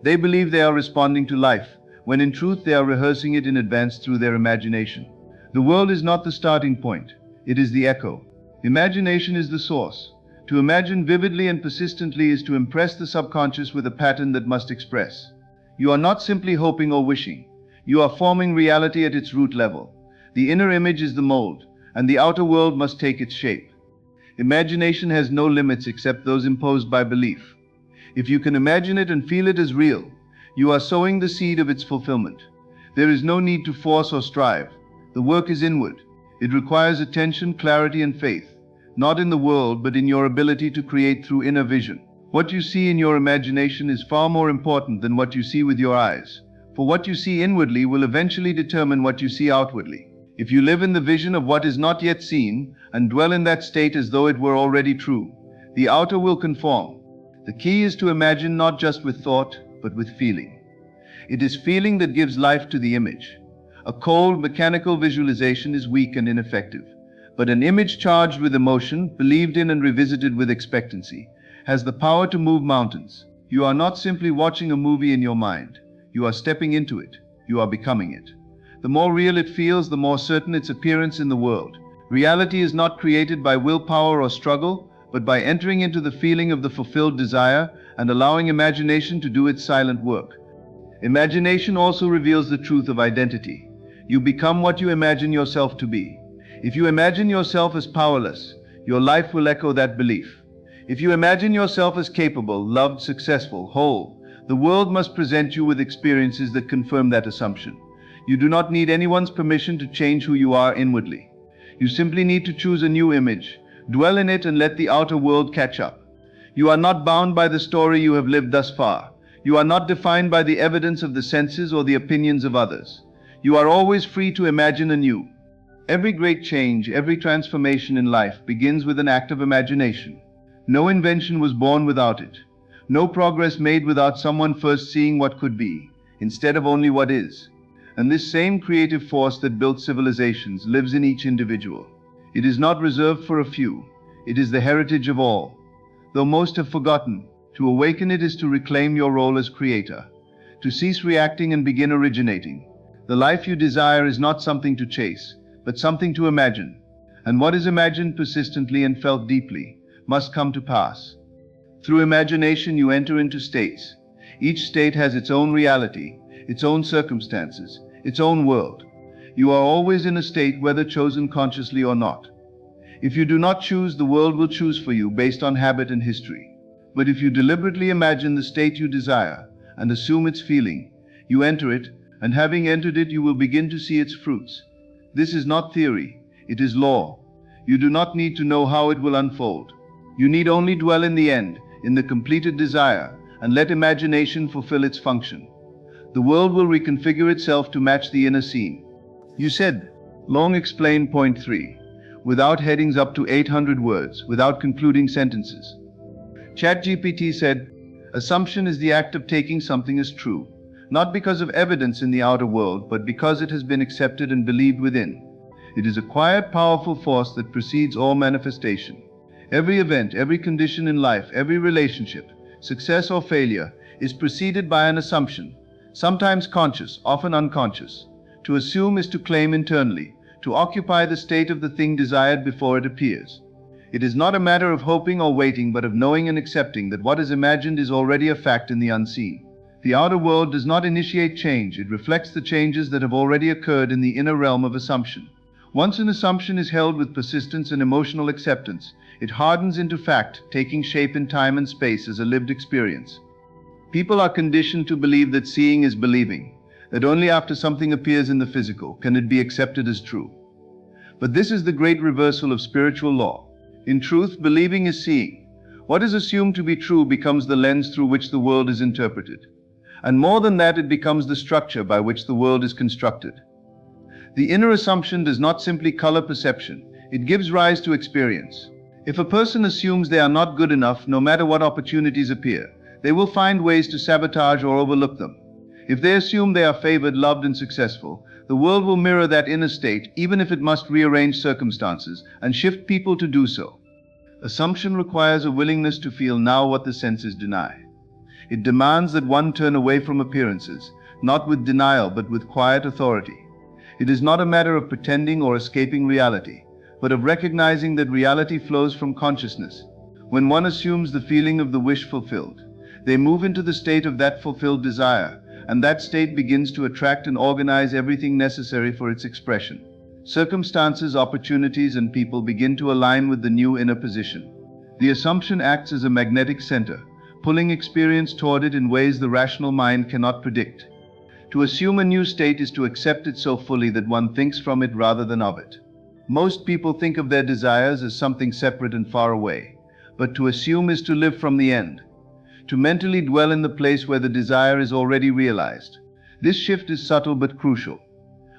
They believe they are responding to life, when in truth they are rehearsing it in advance through their imagination. The world is not the starting point, it is the echo. Imagination is the source. To imagine vividly and persistently is to impress the subconscious with a pattern that must express. You are not simply hoping or wishing. You are forming reality at its root level. The inner image is the mold, and the outer world must take its shape. Imagination has no limits except those imposed by belief. If you can imagine it and feel it as real, you are sowing the seed of its fulfillment. There is no need to force or strive. The work is inward. It requires attention, clarity, and faith, not in the world, but in your ability to create through inner vision. What you see in your imagination is far more important than what you see with your eyes, for what you see inwardly will eventually determine what you see outwardly. If you live in the vision of what is not yet seen, and dwell in that state as though it were already true, the outer will conform. The key is to imagine not just with thought, but with feeling. It is feeling that gives life to the image. A cold, mechanical visualization is weak and ineffective, but an image charged with emotion, believed in and revisited with expectancy, has the power to move mountains. You are not simply watching a movie in your mind. You are stepping into it. You are becoming it. The more real it feels, the more certain its appearance in the world. Reality is not created by willpower or struggle, but by entering into the feeling of the fulfilled desire and allowing imagination to do its silent work. Imagination also reveals the truth of identity. You become what you imagine yourself to be. If you imagine yourself as powerless, your life will echo that belief. If you imagine yourself as capable, loved, successful, whole, the world must present you with experiences that confirm that assumption. You do not need anyone's permission to change who you are inwardly. You simply need to choose a new image, dwell in it, and let the outer world catch up. You are not bound by the story you have lived thus far. You are not defined by the evidence of the senses or the opinions of others. You are always free to imagine anew. Every great change, every transformation in life begins with an act of imagination. No invention was born without it. No progress made without someone first seeing what could be, instead of only what is. And this same creative force that built civilizations lives in each individual. It is not reserved for a few. It is the heritage of all. Though most have forgotten, to awaken it is to reclaim your role as creator, to cease reacting and begin originating. The life you desire is not something to chase, but something to imagine. And what is imagined persistently and felt deeply must come to pass. Through imagination you enter into states. Each state has its own reality, its own circumstances, its own world. You are always in a state, whether chosen consciously or not. If you do not choose, the world will choose for you based on habit and history. But if you deliberately imagine the state you desire and assume its feeling, you enter it, and having entered it, you will begin to see its fruits. This is not theory, it is law. You do not need to know how it will unfold. You need only dwell in the end, in the completed desire, and let imagination fulfill its function. The world will reconfigure itself to match the inner scene. You said, long explain point 3, without headings up to 800 words, without concluding sentences. ChatGPT said, assumption is the act of taking something as true, not because of evidence in the outer world, but because it has been accepted and believed within. It is a quiet, powerful force that precedes all manifestation. Every event, every condition in life, every relationship, success or failure, is preceded by an assumption, sometimes conscious, often unconscious. To assume is to claim internally, to occupy the state of the thing desired before it appears. It is not a matter of hoping or waiting, but of knowing and accepting that what is imagined is already a fact in the unseen. The outer world does not initiate change, it reflects the changes that have already occurred in the inner realm of assumption. Once an assumption is held with persistence and emotional acceptance, it hardens into fact, taking shape in time and space as a lived experience. People are conditioned to believe that seeing is believing, that only after something appears in the physical can it be accepted as true. But this is the great reversal of spiritual law. In truth, believing is seeing. What is assumed to be true becomes the lens through which the world is interpreted. And more than that, it becomes the structure by which the world is constructed. The inner assumption does not simply color perception, it gives rise to experience. If a person assumes they are not good enough, no matter what opportunities appear, they will find ways to sabotage or overlook them. If they assume they are favored, loved, and successful, the world will mirror that inner state, even if it must rearrange circumstances and shift people to do so. Assumption requires a willingness to feel now what the senses deny. It demands that one turn away from appearances, not with denial but with quiet authority. It is not a matter of pretending or escaping reality, but of recognizing that reality flows from consciousness. When one assumes the feeling of the wish fulfilled, they move into the state of that fulfilled desire, and that state begins to attract and organize everything necessary for its expression. Circumstances, opportunities, and people begin to align with the new inner position. The assumption acts as a magnetic center, pulling experience toward it in ways the rational mind cannot predict. To assume a new state is to accept it so fully that one thinks from it rather than of it. Most people think of their desires as something separate and far away, but to assume is to live from the end, to mentally dwell in the place where the desire is already realized. This shift is subtle but crucial.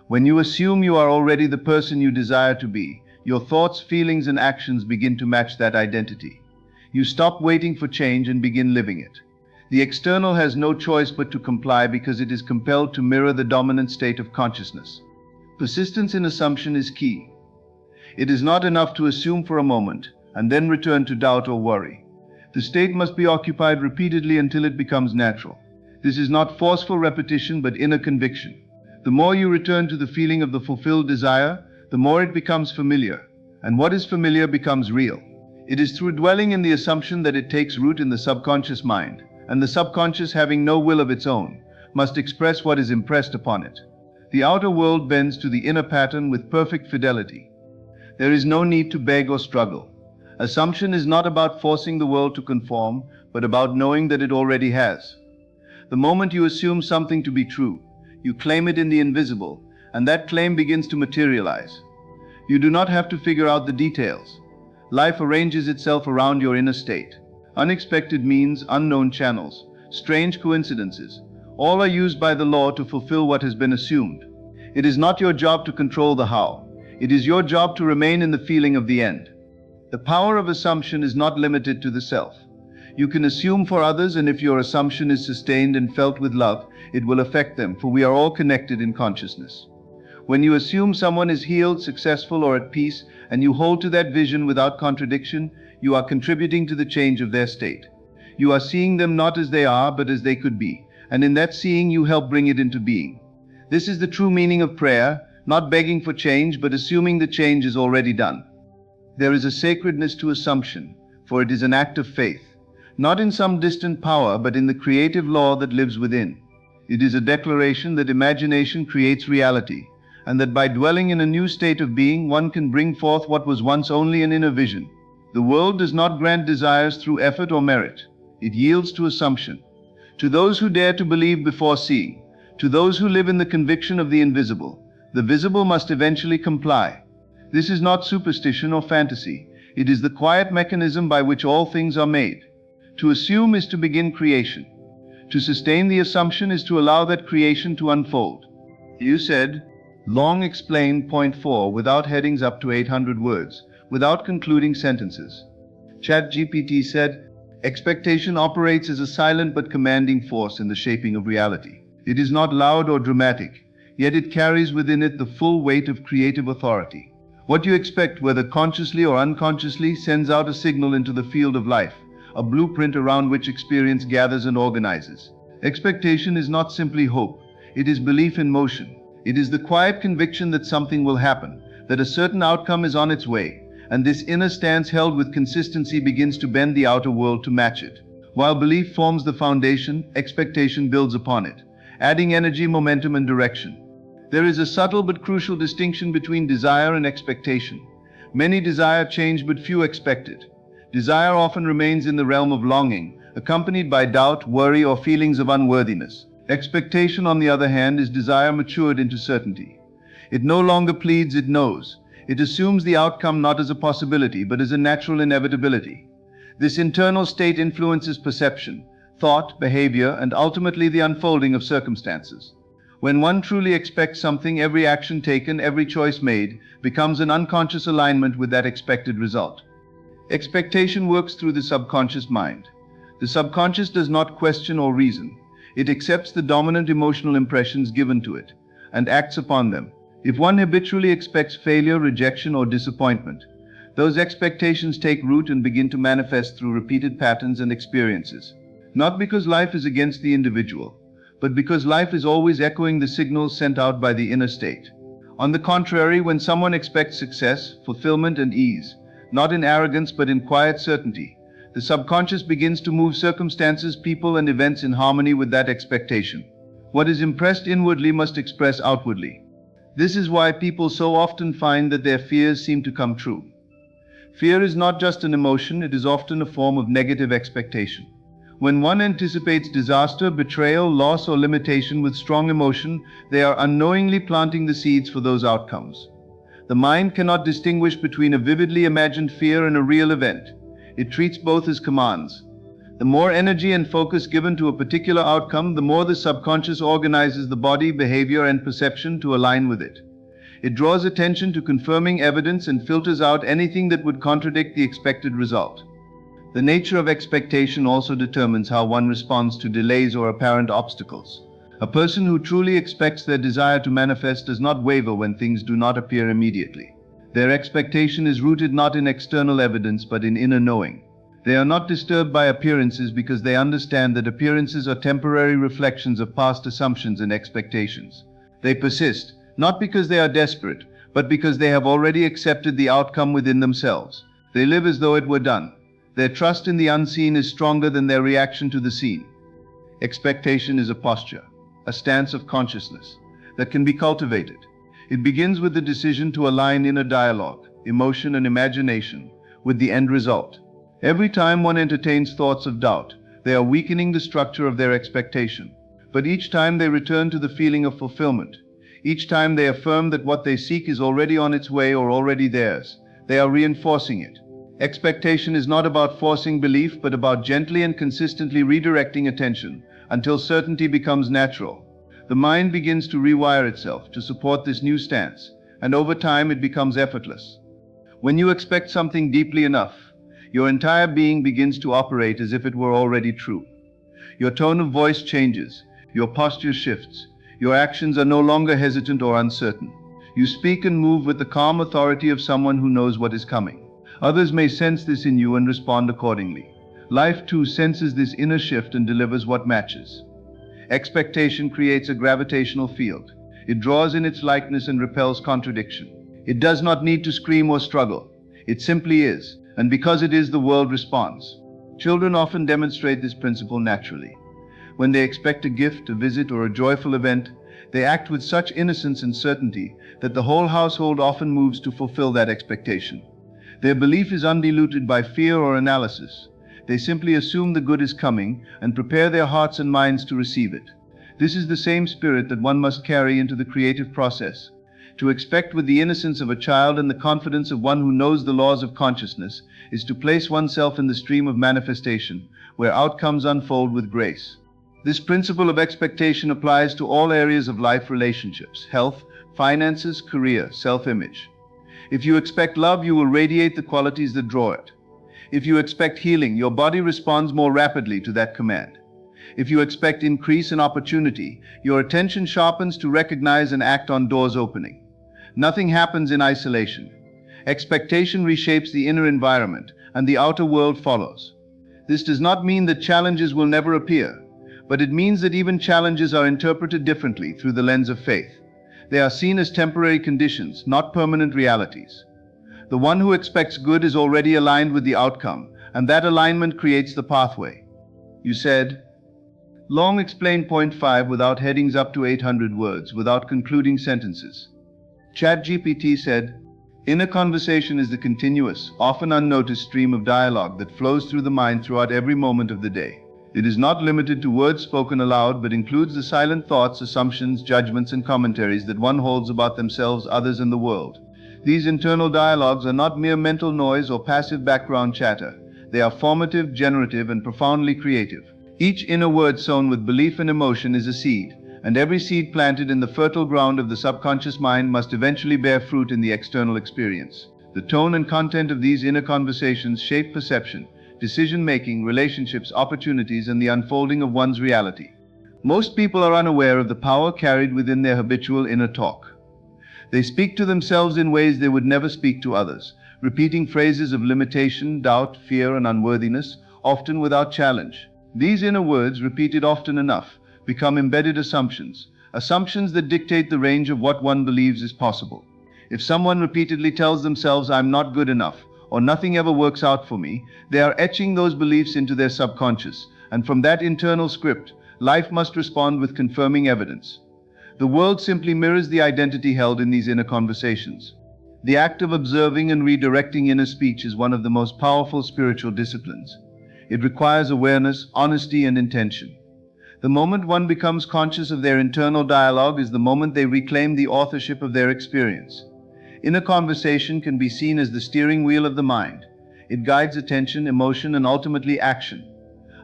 When you assume you are already the person you desire to be, your thoughts, feelings, and actions begin to match that identity. You stop waiting for change and begin living it. The external has no choice but to comply because it is compelled to mirror the dominant state of consciousness. Persistence in assumption is key. It is not enough to assume for a moment and then return to doubt or worry. The state must be occupied repeatedly until it becomes natural. This is not forceful repetition but inner conviction. The more you return to the feeling of the fulfilled desire, the more it becomes familiar, and what is familiar becomes real. It is through dwelling in the assumption that it takes root in the subconscious mind, and the subconscious, having no will of its own, must express what is impressed upon it. The outer world bends to the inner pattern with perfect fidelity. There is no need to beg or struggle. Assumption is not about forcing the world to conform, but about knowing that it already has. The moment you assume something to be true, you claim it in the invisible, and that claim begins to materialize. You do not have to figure out the details. Life arranges itself around your inner state. Unexpected means, unknown channels, strange coincidences, all are used by the law to fulfill what has been assumed. It is not your job to control the how. It is your job to remain in the feeling of the end. The power of assumption is not limited to the self. You can assume for others, and if your assumption is sustained and felt with love, it will affect them, for we are all connected in consciousness. When you assume someone is healed, successful, or at peace, and you hold to that vision without contradiction, you are contributing to the change of their state. You are seeing them not as they are, but as they could be, and in that seeing you help bring it into being. This is the true meaning of prayer, not begging for change, but assuming the change is already done. There is a sacredness to assumption, for it is an act of faith, not in some distant power, but in the creative law that lives within. It is a declaration that imagination creates reality, and that by dwelling in a new state of being, one can bring forth what was once only an inner vision. The world does not grant desires through effort or merit. It yields to assumption. To those who dare to believe before seeing, To those who live in the conviction of the invisible, the visible must eventually comply. This is not superstition or fantasy. It is the quiet mechanism by which all things are made. To assume is to begin creation. To sustain the assumption is to allow that creation to unfold. You said, long explain point 4 without headings up to 800 words, without concluding sentences. ChatGPT said, expectation operates as a silent but commanding force in the shaping of reality. It is not loud or dramatic, yet it carries within it the full weight of creative authority. What you expect, whether consciously or unconsciously, sends out a signal into the field of life, a blueprint around which experience gathers and organizes. Expectation is not simply hope, it is belief in motion. It is the quiet conviction that something will happen, that a certain outcome is on its way, and this inner stance held with consistency begins to bend the outer world to match it. While belief forms the foundation, expectation builds upon it, adding energy, momentum, and direction. There is a subtle but crucial distinction between desire and expectation. Many desire change, but few expect it. Desire often remains in the realm of longing, accompanied by doubt, worry, or feelings of unworthiness. Expectation, on the other hand, is desire matured into certainty. It no longer pleads, it knows. It assumes the outcome not as a possibility, but as a natural inevitability. This internal state influences perception, thought, behavior, and ultimately the unfolding of circumstances. When one truly expects something, every action taken, every choice made, becomes an unconscious alignment with that expected result. Expectation works through the subconscious mind. The subconscious does not question or reason. It accepts the dominant emotional impressions given to it, and acts upon them. If one habitually expects failure, rejection, or disappointment, those expectations take root and begin to manifest through repeated patterns and experiences. Not because life is against the individual, but because life is always echoing the signals sent out by the inner state. On the contrary, when someone expects success, fulfillment, and ease, not in arrogance but in quiet certainty, the subconscious begins to move circumstances, people, and events in harmony with that expectation. What is impressed inwardly must express outwardly. This is why people so often find that their fears seem to come true. Fear is not just an emotion, it is often a form of negative expectation. When one anticipates disaster, betrayal, loss, or limitation with strong emotion, they are unknowingly planting the seeds for those outcomes. The mind cannot distinguish between a vividly imagined fear and a real event. It treats both as commands. The more energy and focus given to a particular outcome, the more the subconscious organizes the body, behavior, and perception to align with it. It draws attention to confirming evidence and filters out anything that would contradict the expected result. The nature of expectation also determines how one responds to delays or apparent obstacles. A person who truly expects their desire to manifest does not waver when things do not appear immediately. Their expectation is rooted not in external evidence but in inner knowing. They are not disturbed by appearances because they understand that appearances are temporary reflections of past assumptions and expectations. They persist, not because they are desperate, but because they have already accepted the outcome within themselves. They live as though it were done. Their trust in the unseen is stronger than their reaction to the seen. Expectation is a posture, a stance of consciousness that can be cultivated. It begins with the decision to align inner dialogue, emotion, and imagination with the end result. Every time one entertains thoughts of doubt, they are weakening the structure of their expectation. But each time they return to the feeling of fulfillment, each time they affirm that what they seek is already on its way or already theirs, they are reinforcing it. Expectation is not about forcing belief, but about gently and consistently redirecting attention until certainty becomes natural. The mind begins to rewire itself to support this new stance, and over time it becomes effortless. When you expect something deeply enough, your entire being begins to operate as if it were already true. Your tone of voice changes, your posture shifts, your actions are no longer hesitant or uncertain. You speak and move with the calm authority of someone who knows what is coming. Others may sense this in you and respond accordingly. Life too senses this inner shift and delivers what matches. Expectation creates a gravitational field. It draws in its likeness and repels contradiction. It does not need to scream or struggle. It simply is, and because it is, the world responds. Children often demonstrate this principle naturally. When they expect a gift, a visit, or a joyful event, they act with such innocence and certainty that the whole household often moves to fulfill that expectation. Their belief is undiluted by fear or analysis. They simply assume the good is coming and prepare their hearts and minds to receive it. This is the same spirit that one must carry into the creative process. To expect with the innocence of a child and the confidence of one who knows the laws of consciousness is to place oneself in the stream of manifestation, where outcomes unfold with grace. This principle of expectation applies to all areas of life: relationships, health, finances, career, self-image. If you expect love, you will radiate the qualities that draw it. If you expect healing, your body responds more rapidly to that command. If you expect increase in opportunity, your attention sharpens to recognize and act on doors opening. Nothing happens in isolation. Expectation reshapes the inner environment, and the outer world follows. This does not mean that challenges will never appear, but it means that even challenges are interpreted differently through the lens of faith. They are seen as temporary conditions, not permanent realities. The one who expects good is already aligned with the outcome, and that alignment creates the pathway. You said, long explain point 5 without headings up to 800 words, without concluding sentences. ChatGPT said, inner conversation is the continuous, often unnoticed stream of dialogue that flows through the mind throughout every moment of the day. It is not limited to words spoken aloud, but includes the silent thoughts, assumptions, judgments, and commentaries that one holds about themselves, others, and the world. These internal dialogues are not mere mental noise or passive background chatter. They are formative, generative, and profoundly creative. Each inner word sown with belief and emotion is a seed, and every seed planted in the fertile ground of the subconscious mind must eventually bear fruit in the external experience. The tone and content of these inner conversations shape perception, decision-making, relationships, opportunities, and the unfolding of one's reality. Most people are unaware of the power carried within their habitual inner talk. They speak to themselves in ways they would never speak to others, repeating phrases of limitation, doubt, fear, and unworthiness, often without challenge. These inner words, repeated often enough, become embedded assumptions that dictate the range of what one believes is possible. If someone repeatedly tells themselves, "I'm not good enough," or "nothing ever works out for me," they are etching those beliefs into their subconscious, and from that internal script, life must respond with confirming evidence. The world simply mirrors the identity held in these inner conversations. The act of observing and redirecting inner speech is one of the most powerful spiritual disciplines. It requires awareness, honesty, and intention. The moment one becomes conscious of their internal dialogue is the moment they reclaim the authorship of their experience. Inner conversation can be seen as the steering wheel of the mind. It guides attention, emotion, and ultimately action.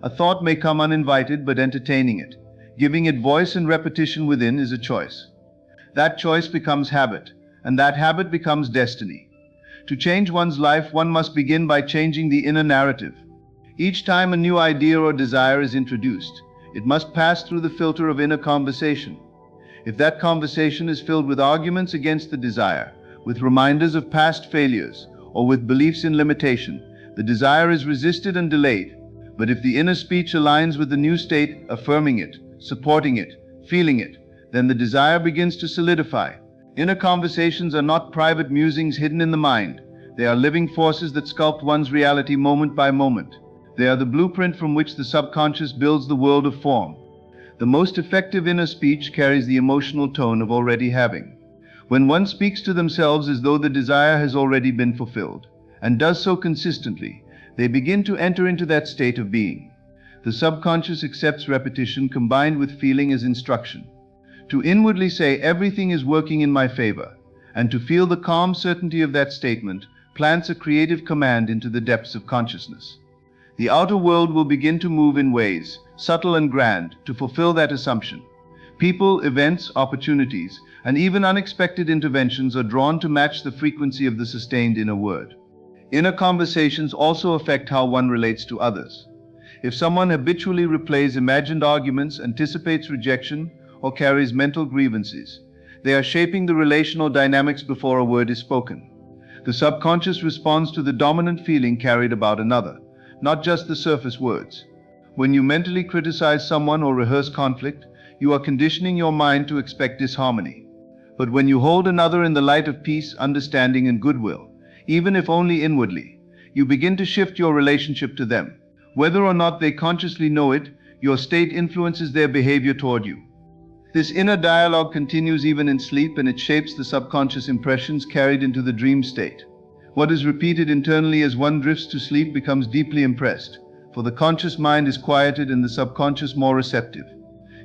A thought may come uninvited, but entertaining it, giving it voice and repetition within, is a choice. That choice becomes habit, and that habit becomes destiny. To change one's life, one must begin by changing the inner narrative. Each time a new idea or desire is introduced, it must pass through the filter of inner conversation. If that conversation is filled with arguments against the desire, with reminders of past failures, or with beliefs in limitation, the desire is resisted and delayed. But if the inner speech aligns with the new state, affirming it, supporting it, feeling it, then the desire begins to solidify. Inner conversations are not private musings hidden in the mind. They are living forces that sculpt one's reality moment by moment. They are the blueprint from which the subconscious builds the world of form. The most effective inner speech carries the emotional tone of already having. When one speaks to themselves as though the desire has already been fulfilled, and does so consistently, they begin to enter into that state of being. The subconscious accepts repetition combined with feeling as instruction. To inwardly say, "Everything is working in my favor," and to feel the calm certainty of that statement, plants a creative command into the depths of consciousness. The outer world will begin to move in ways, subtle and grand, to fulfill that assumption. People, events, opportunities, and even unexpected interventions are drawn to match the frequency of the sustained inner word. Inner conversations also affect how one relates to others. If someone habitually replays imagined arguments, anticipates rejection, or carries mental grievances, they are shaping the relational dynamics before a word is spoken. The subconscious responds to the dominant feeling carried about another, not just the surface words. When you mentally criticize someone or rehearse conflict, you are conditioning your mind to expect disharmony. But when you hold another in the light of peace, understanding, and goodwill, even if only inwardly, you begin to shift your relationship to them. Whether or not they consciously know it, your state influences their behavior toward you. This inner dialogue continues even in sleep, and it shapes the subconscious impressions carried into the dream state. What is repeated internally as one drifts to sleep becomes deeply impressed, for the conscious mind is quieted and the subconscious more receptive.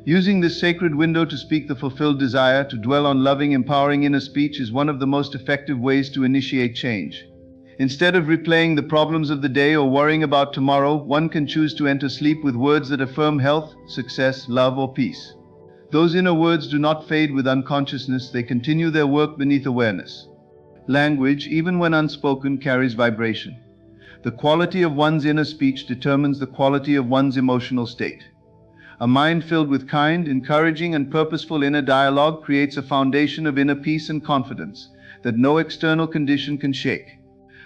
Using this sacred window to speak the fulfilled desire, to dwell on loving, empowering inner speech is one of the most effective ways to initiate change. Instead of replaying the problems of the day or worrying about tomorrow, one can choose to enter sleep with words that affirm health, success, love, or peace. Those inner words do not fade with unconsciousness, they continue their work beneath awareness. Language, even when unspoken, carries vibration. The quality of one's inner speech determines the quality of one's emotional state. A mind filled with kind, encouraging, and purposeful inner dialogue creates a foundation of inner peace and confidence that no external condition can shake.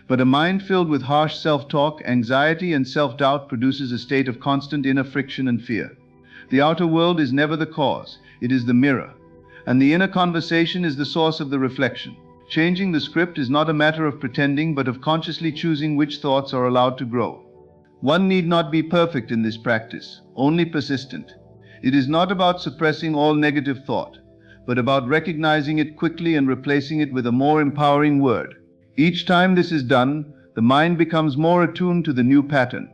But a mind filled with harsh self-talk, anxiety, and self-doubt produces a state of constant inner friction and fear. The outer world is never the cause, it is the mirror. And the inner conversation is the source of the reflection. Changing the script is not a matter of pretending, but of consciously choosing which thoughts are allowed to grow. One need not be perfect in this practice, only persistent. It is not about suppressing all negative thought, but about recognizing it quickly and replacing it with a more empowering word. Each time this is done, the mind becomes more attuned to the new pattern.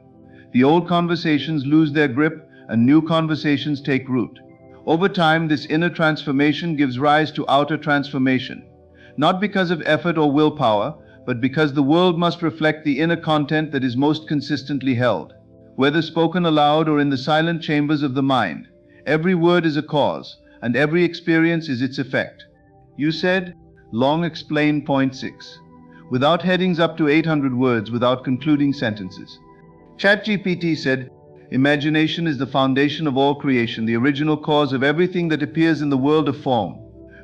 The old conversations lose their grip and new conversations take root. Over time, this inner transformation gives rise to outer transformation, not because of effort or willpower, but because the world must reflect the inner content that is most consistently held. Whether spoken aloud or in the silent chambers of the mind, every word is a cause, and every experience is its effect. You said, long explain point 6. Without headings up to 800 words, without concluding sentences. ChatGPT said, imagination is the foundation of all creation, the original cause of everything that appears in the world of form.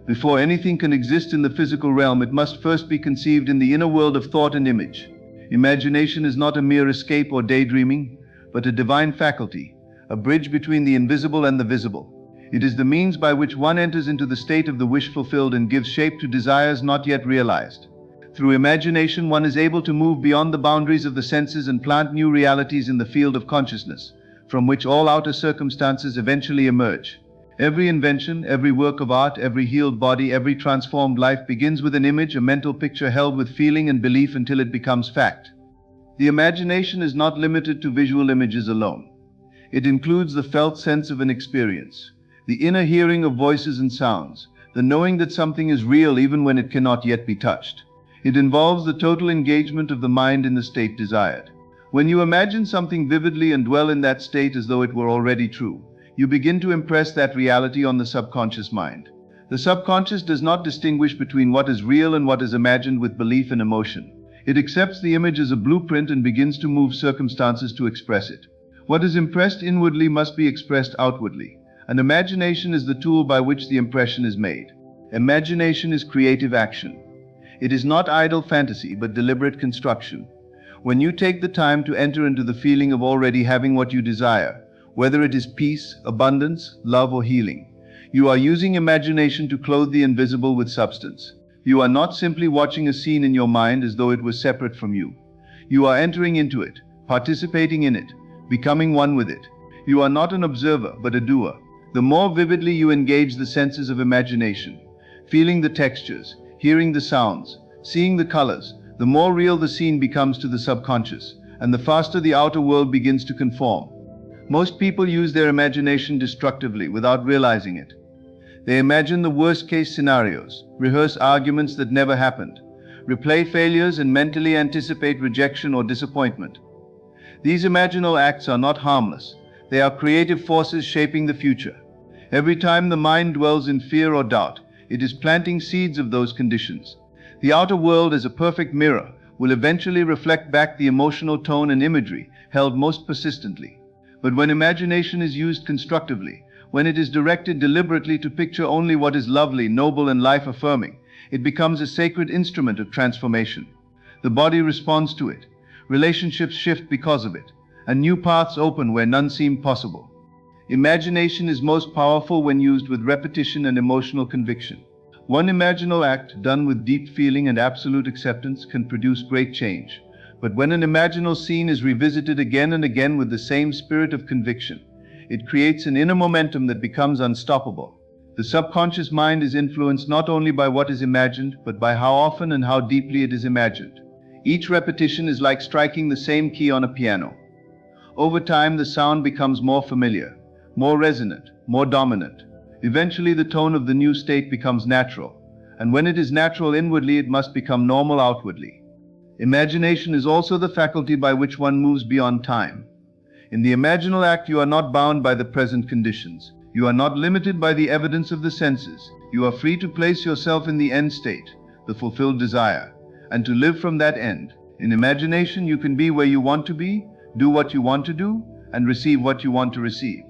Before anything can exist in the physical realm, it must first be conceived in the inner world of thought and image. Imagination is not a mere escape or daydreaming, but a divine faculty, a bridge between the invisible and the visible. It is the means by which one enters into the state of the wish fulfilled and gives shape to desires not yet realized. Through imagination, one is able to move beyond the boundaries of the senses and plant new realities in the field of consciousness, from which all outer circumstances eventually emerge. Every invention, every work of art, every healed body, every transformed life begins with an image, a mental picture held with feeling and belief until it becomes fact. The imagination is not limited to visual images alone. It includes the felt sense of an experience, the inner hearing of voices and sounds, the knowing that something is real even when it cannot yet be touched. It involves the total engagement of the mind in the state desired. When you imagine something vividly and dwell in that state as though it were already true, you begin to impress that reality on the subconscious mind. The subconscious does not distinguish between what is real and what is imagined with belief and emotion. It accepts the image as a blueprint and begins to move circumstances to express it. What is impressed inwardly must be expressed outwardly, and imagination is the tool by which the impression is made. Imagination is creative action. It is not idle fantasy, but deliberate construction. When you take the time to enter into the feeling of already having what you desire, whether it is peace, abundance, love, or healing, you are using imagination to clothe the invisible with substance. You are not simply watching a scene in your mind as though it was separate from you. You are entering into it, participating in it, becoming one with it. You are not an observer, but a doer. The more vividly you engage the senses of imagination, feeling the textures, hearing the sounds, seeing the colors, the more real the scene becomes to the subconscious, and the faster the outer world begins to conform. Most people use their imagination destructively without realizing it. They imagine the worst-case scenarios, rehearse arguments that never happened, replay failures, and mentally anticipate rejection or disappointment. These imaginal acts are not harmless. They are creative forces shaping the future. Every time the mind dwells in fear or doubt, it is planting seeds of those conditions. The outer world, as a perfect mirror, will eventually reflect back the emotional tone and imagery held most persistently. But when imagination is used constructively, when it is directed deliberately to picture only what is lovely, noble, and life-affirming, it becomes a sacred instrument of transformation. The body responds to it, relationships shift because of it, and new paths open where none seemed possible. Imagination is most powerful when used with repetition and emotional conviction. One imaginal act done with deep feeling and absolute acceptance can produce great change. But when an imaginal scene is revisited again and again with the same spirit of conviction, it creates an inner momentum that becomes unstoppable. The subconscious mind is influenced not only by what is imagined, but by how often and how deeply it is imagined. Each repetition is like striking the same key on a piano. Over time, the sound becomes more familiar, more resonant, more dominant. Eventually, the tone of the new state becomes natural, and when it is natural inwardly, it must become normal outwardly. Imagination is also the faculty by which one moves beyond time. In the imaginal act, you are not bound by the present conditions. You are not limited by the evidence of the senses. You are free to place yourself in the end state, the fulfilled desire, and to live from that end. In imagination, you can be where you want to be, do what you want to do, and receive what you want to receive.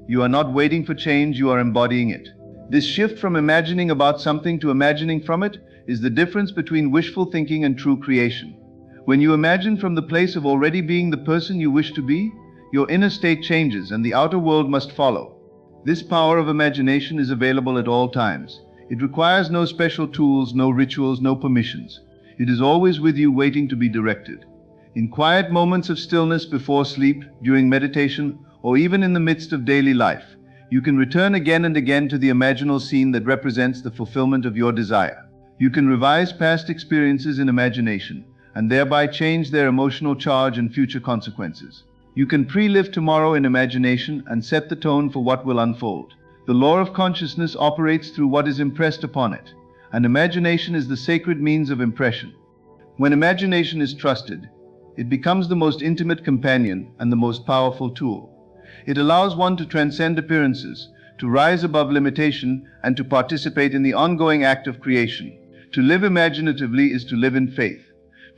You are not waiting for change, you are embodying it. This shift from imagining about something to imagining from it is the difference between wishful thinking and true creation. When you imagine from the place of already being the person you wish to be, your inner state changes and the outer world must follow. This power of imagination is available at all times. It requires no special tools, no rituals, no permissions. It is always with you, waiting to be directed. In quiet moments of stillness before sleep, during meditation, or even in the midst of daily life, you can return again and again to the imaginal scene that represents the fulfillment of your desire. You can revise past experiences in imagination, and thereby change their emotional charge and future consequences. You can pre-live tomorrow in imagination and set the tone for what will unfold. The law of consciousness operates through what is impressed upon it, and imagination is the sacred means of impression. When imagination is trusted, it becomes the most intimate companion and the most powerful tool. It allows one to transcend appearances, to rise above limitation, and to participate in the ongoing act of creation. To live imaginatively is to live in faith,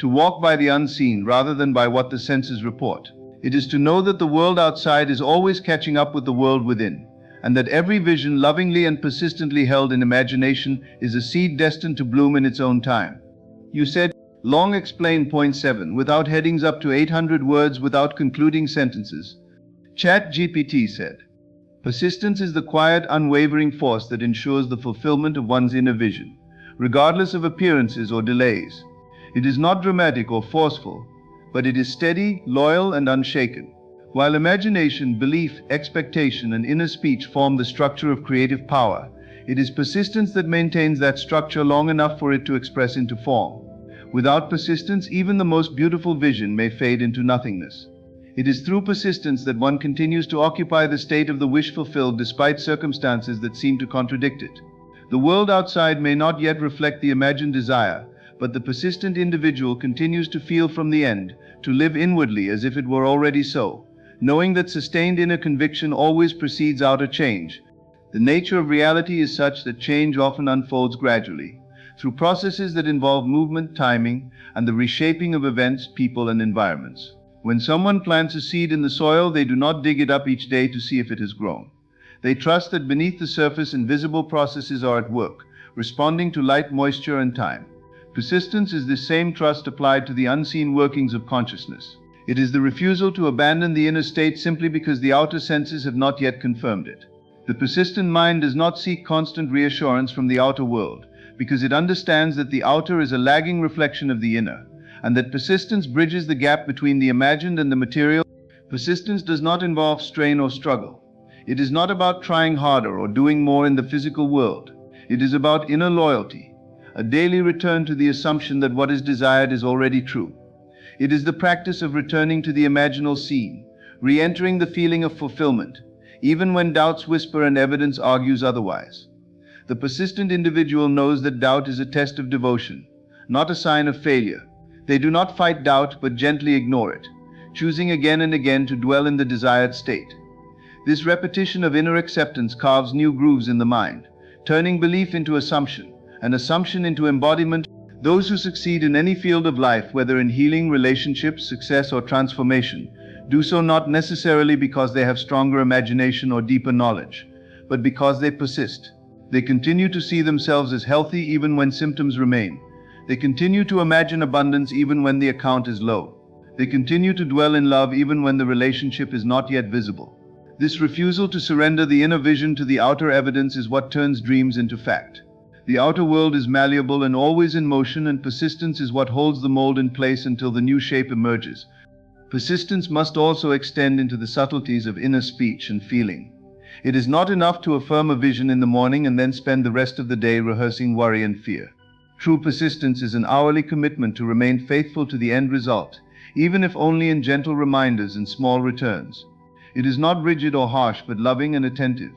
to walk by the unseen rather than by what the senses report. It is to know that the world outside is always catching up with the world within, and that every vision lovingly and persistently held in imagination is a seed destined to bloom in its own time. You said, long explain point 7, without headings up to 800 words, without concluding sentences. ChatGPT said, persistence is the quiet, unwavering force that ensures the fulfillment of one's inner vision, regardless of appearances or delays. It is not dramatic or forceful, but it is steady, loyal, and unshaken. While imagination, belief, expectation, and inner speech form the structure of creative power, it is persistence that maintains that structure long enough for it to express into form. Without persistence, even the most beautiful vision may fade into nothingness. It is through persistence that one continues to occupy the state of the wish fulfilled despite circumstances that seem to contradict it. The world outside may not yet reflect the imagined desire, but the persistent individual continues to feel from the end, to live inwardly as if it were already so, knowing that sustained inner conviction always precedes outer change. The nature of reality is such that change often unfolds gradually, through processes that involve movement, timing, and the reshaping of events, people, and environments. When someone plants a seed in the soil, they do not dig it up each day to see if it has grown. They trust that beneath the surface invisible processes are at work, responding to light, moisture, and time. Persistence is this same trust applied to the unseen workings of consciousness. It is the refusal to abandon the inner state simply because the outer senses have not yet confirmed it. The persistent mind does not seek constant reassurance from the outer world, because it understands that the outer is a lagging reflection of the inner, and that persistence bridges the gap between the imagined and the material. Persistence does not involve strain or struggle. It is not about trying harder or doing more in the physical world. It is about inner loyalty, a daily return to the assumption that what is desired is already true. It is the practice of returning to the imaginal scene, re-entering the feeling of fulfillment, even when doubts whisper and evidence argues otherwise. The persistent individual knows that doubt is a test of devotion, not a sign of failure. They do not fight doubt, but gently ignore it, choosing again and again to dwell in the desired state. This repetition of inner acceptance carves new grooves in the mind, turning belief into assumption, and assumption into embodiment. Those who succeed in any field of life, whether in healing, relationships, success, or transformation, do so not necessarily because they have stronger imagination or deeper knowledge, but because they persist. They continue to see themselves as healthy even when symptoms remain. They continue to imagine abundance even when the account is low. They continue to dwell in love even when the relationship is not yet visible. This refusal to surrender the inner vision to the outer evidence is what turns dreams into fact. The outer world is malleable and always in motion, and persistence is what holds the mold in place until the new shape emerges. Persistence must also extend into the subtleties of inner speech and feeling. It is not enough to affirm a vision in the morning and then spend the rest of the day rehearsing worry and fear. True persistence is an hourly commitment to remain faithful to the end result, even if only in gentle reminders and small returns. It is not rigid or harsh, but loving and attentive.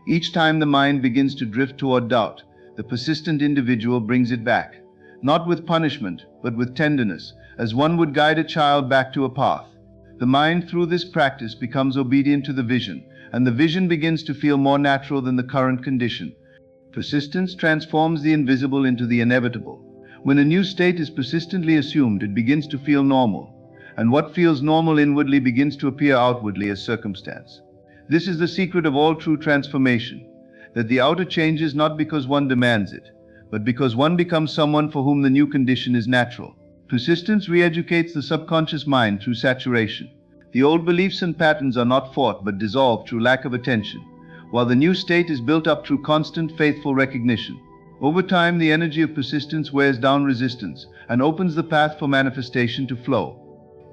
Each time the mind begins to drift toward doubt, the persistent individual brings it back, not with punishment, but with tenderness, as one would guide a child back to a path. The mind, through this practice, becomes obedient to the vision, and the vision begins to feel more natural than the current condition. Persistence transforms the invisible into the inevitable. When a new state is persistently assumed, it begins to feel normal, and what feels normal inwardly begins to appear outwardly as circumstance. This is the secret of all true transformation, that the outer changes not because one demands it, but because one becomes someone for whom the new condition is natural. Persistence re-educates the subconscious mind through saturation. The old beliefs and patterns are not fought but dissolved through lack of attention, while the new state is built up through constant, faithful recognition. Over time, the energy of persistence wears down resistance and opens the path for manifestation to flow.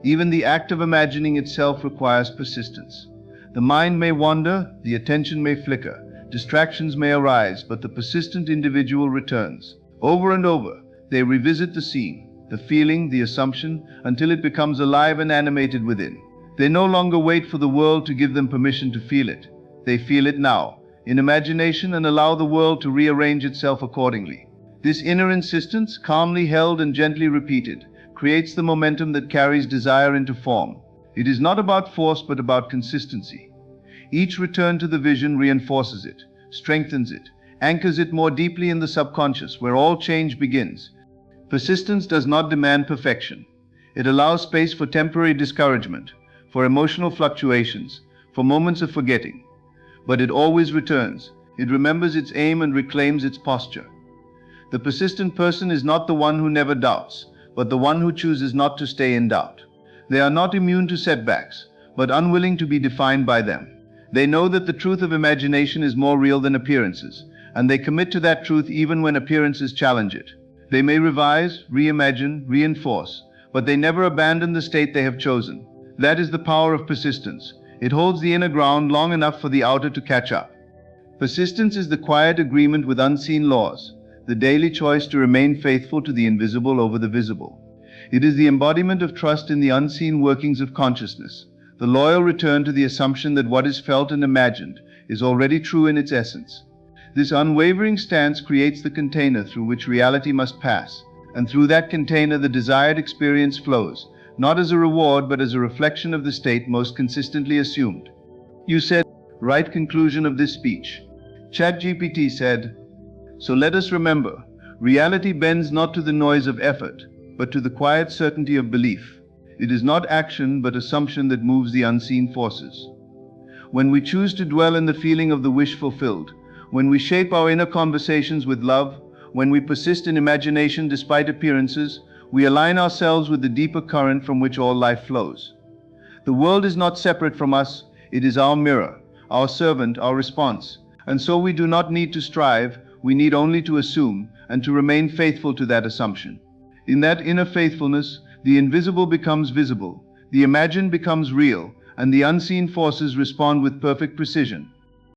Even the act of imagining itself requires persistence. The mind may wander, the attention may flicker, distractions may arise, but the persistent individual returns. Over and over, they revisit the scene, the feeling, the assumption, until it becomes alive and animated within. They no longer wait for the world to give them permission to feel it. They feel it now, in imagination, and allow the world to rearrange itself accordingly. This inner insistence, calmly held and gently repeated, creates the momentum that carries desire into form. It is not about force but about consistency. Each return to the vision reinforces it, strengthens it, anchors it more deeply in the subconscious, where all change begins. Persistence does not demand perfection. It allows space for temporary discouragement, for emotional fluctuations, for moments of forgetting. But it always returns. It remembers its aim and reclaims its posture. The persistent person is not the one who never doubts, but the one who chooses not to stay in doubt. They are not immune to setbacks, but unwilling to be defined by them. They know that the truth of imagination is more real than appearances, and they commit to that truth even when appearances challenge it. They may revise, reimagine, reinforce, but they never abandon the state they have chosen. That is the power of persistence. It holds the inner ground long enough for the outer to catch up. Persistence is the quiet agreement with unseen laws, the daily choice to remain faithful to the invisible over the visible. It is the embodiment of trust in the unseen workings of consciousness, the loyal return to the assumption that what is felt and imagined is already true in its essence. This unwavering stance creates the container through which reality must pass, and through that container the desired experience flows, not as a reward but as a reflection of the state most consistently assumed. You said, right conclusion of this speech. ChatGPT said, so let us remember, reality bends not to the noise of effort, but to the quiet certainty of belief. It is not action but assumption that moves the unseen forces. When we choose to dwell in the feeling of the wish fulfilled, when we shape our inner conversations with love, when we persist in imagination despite appearances, we align ourselves with the deeper current from which all life flows. The world is not separate from us, it is our mirror, our servant, our response. And so we do not need to strive, we need only to assume and to remain faithful to that assumption. In that inner faithfulness, the invisible becomes visible, the imagined becomes real, and the unseen forces respond with perfect precision.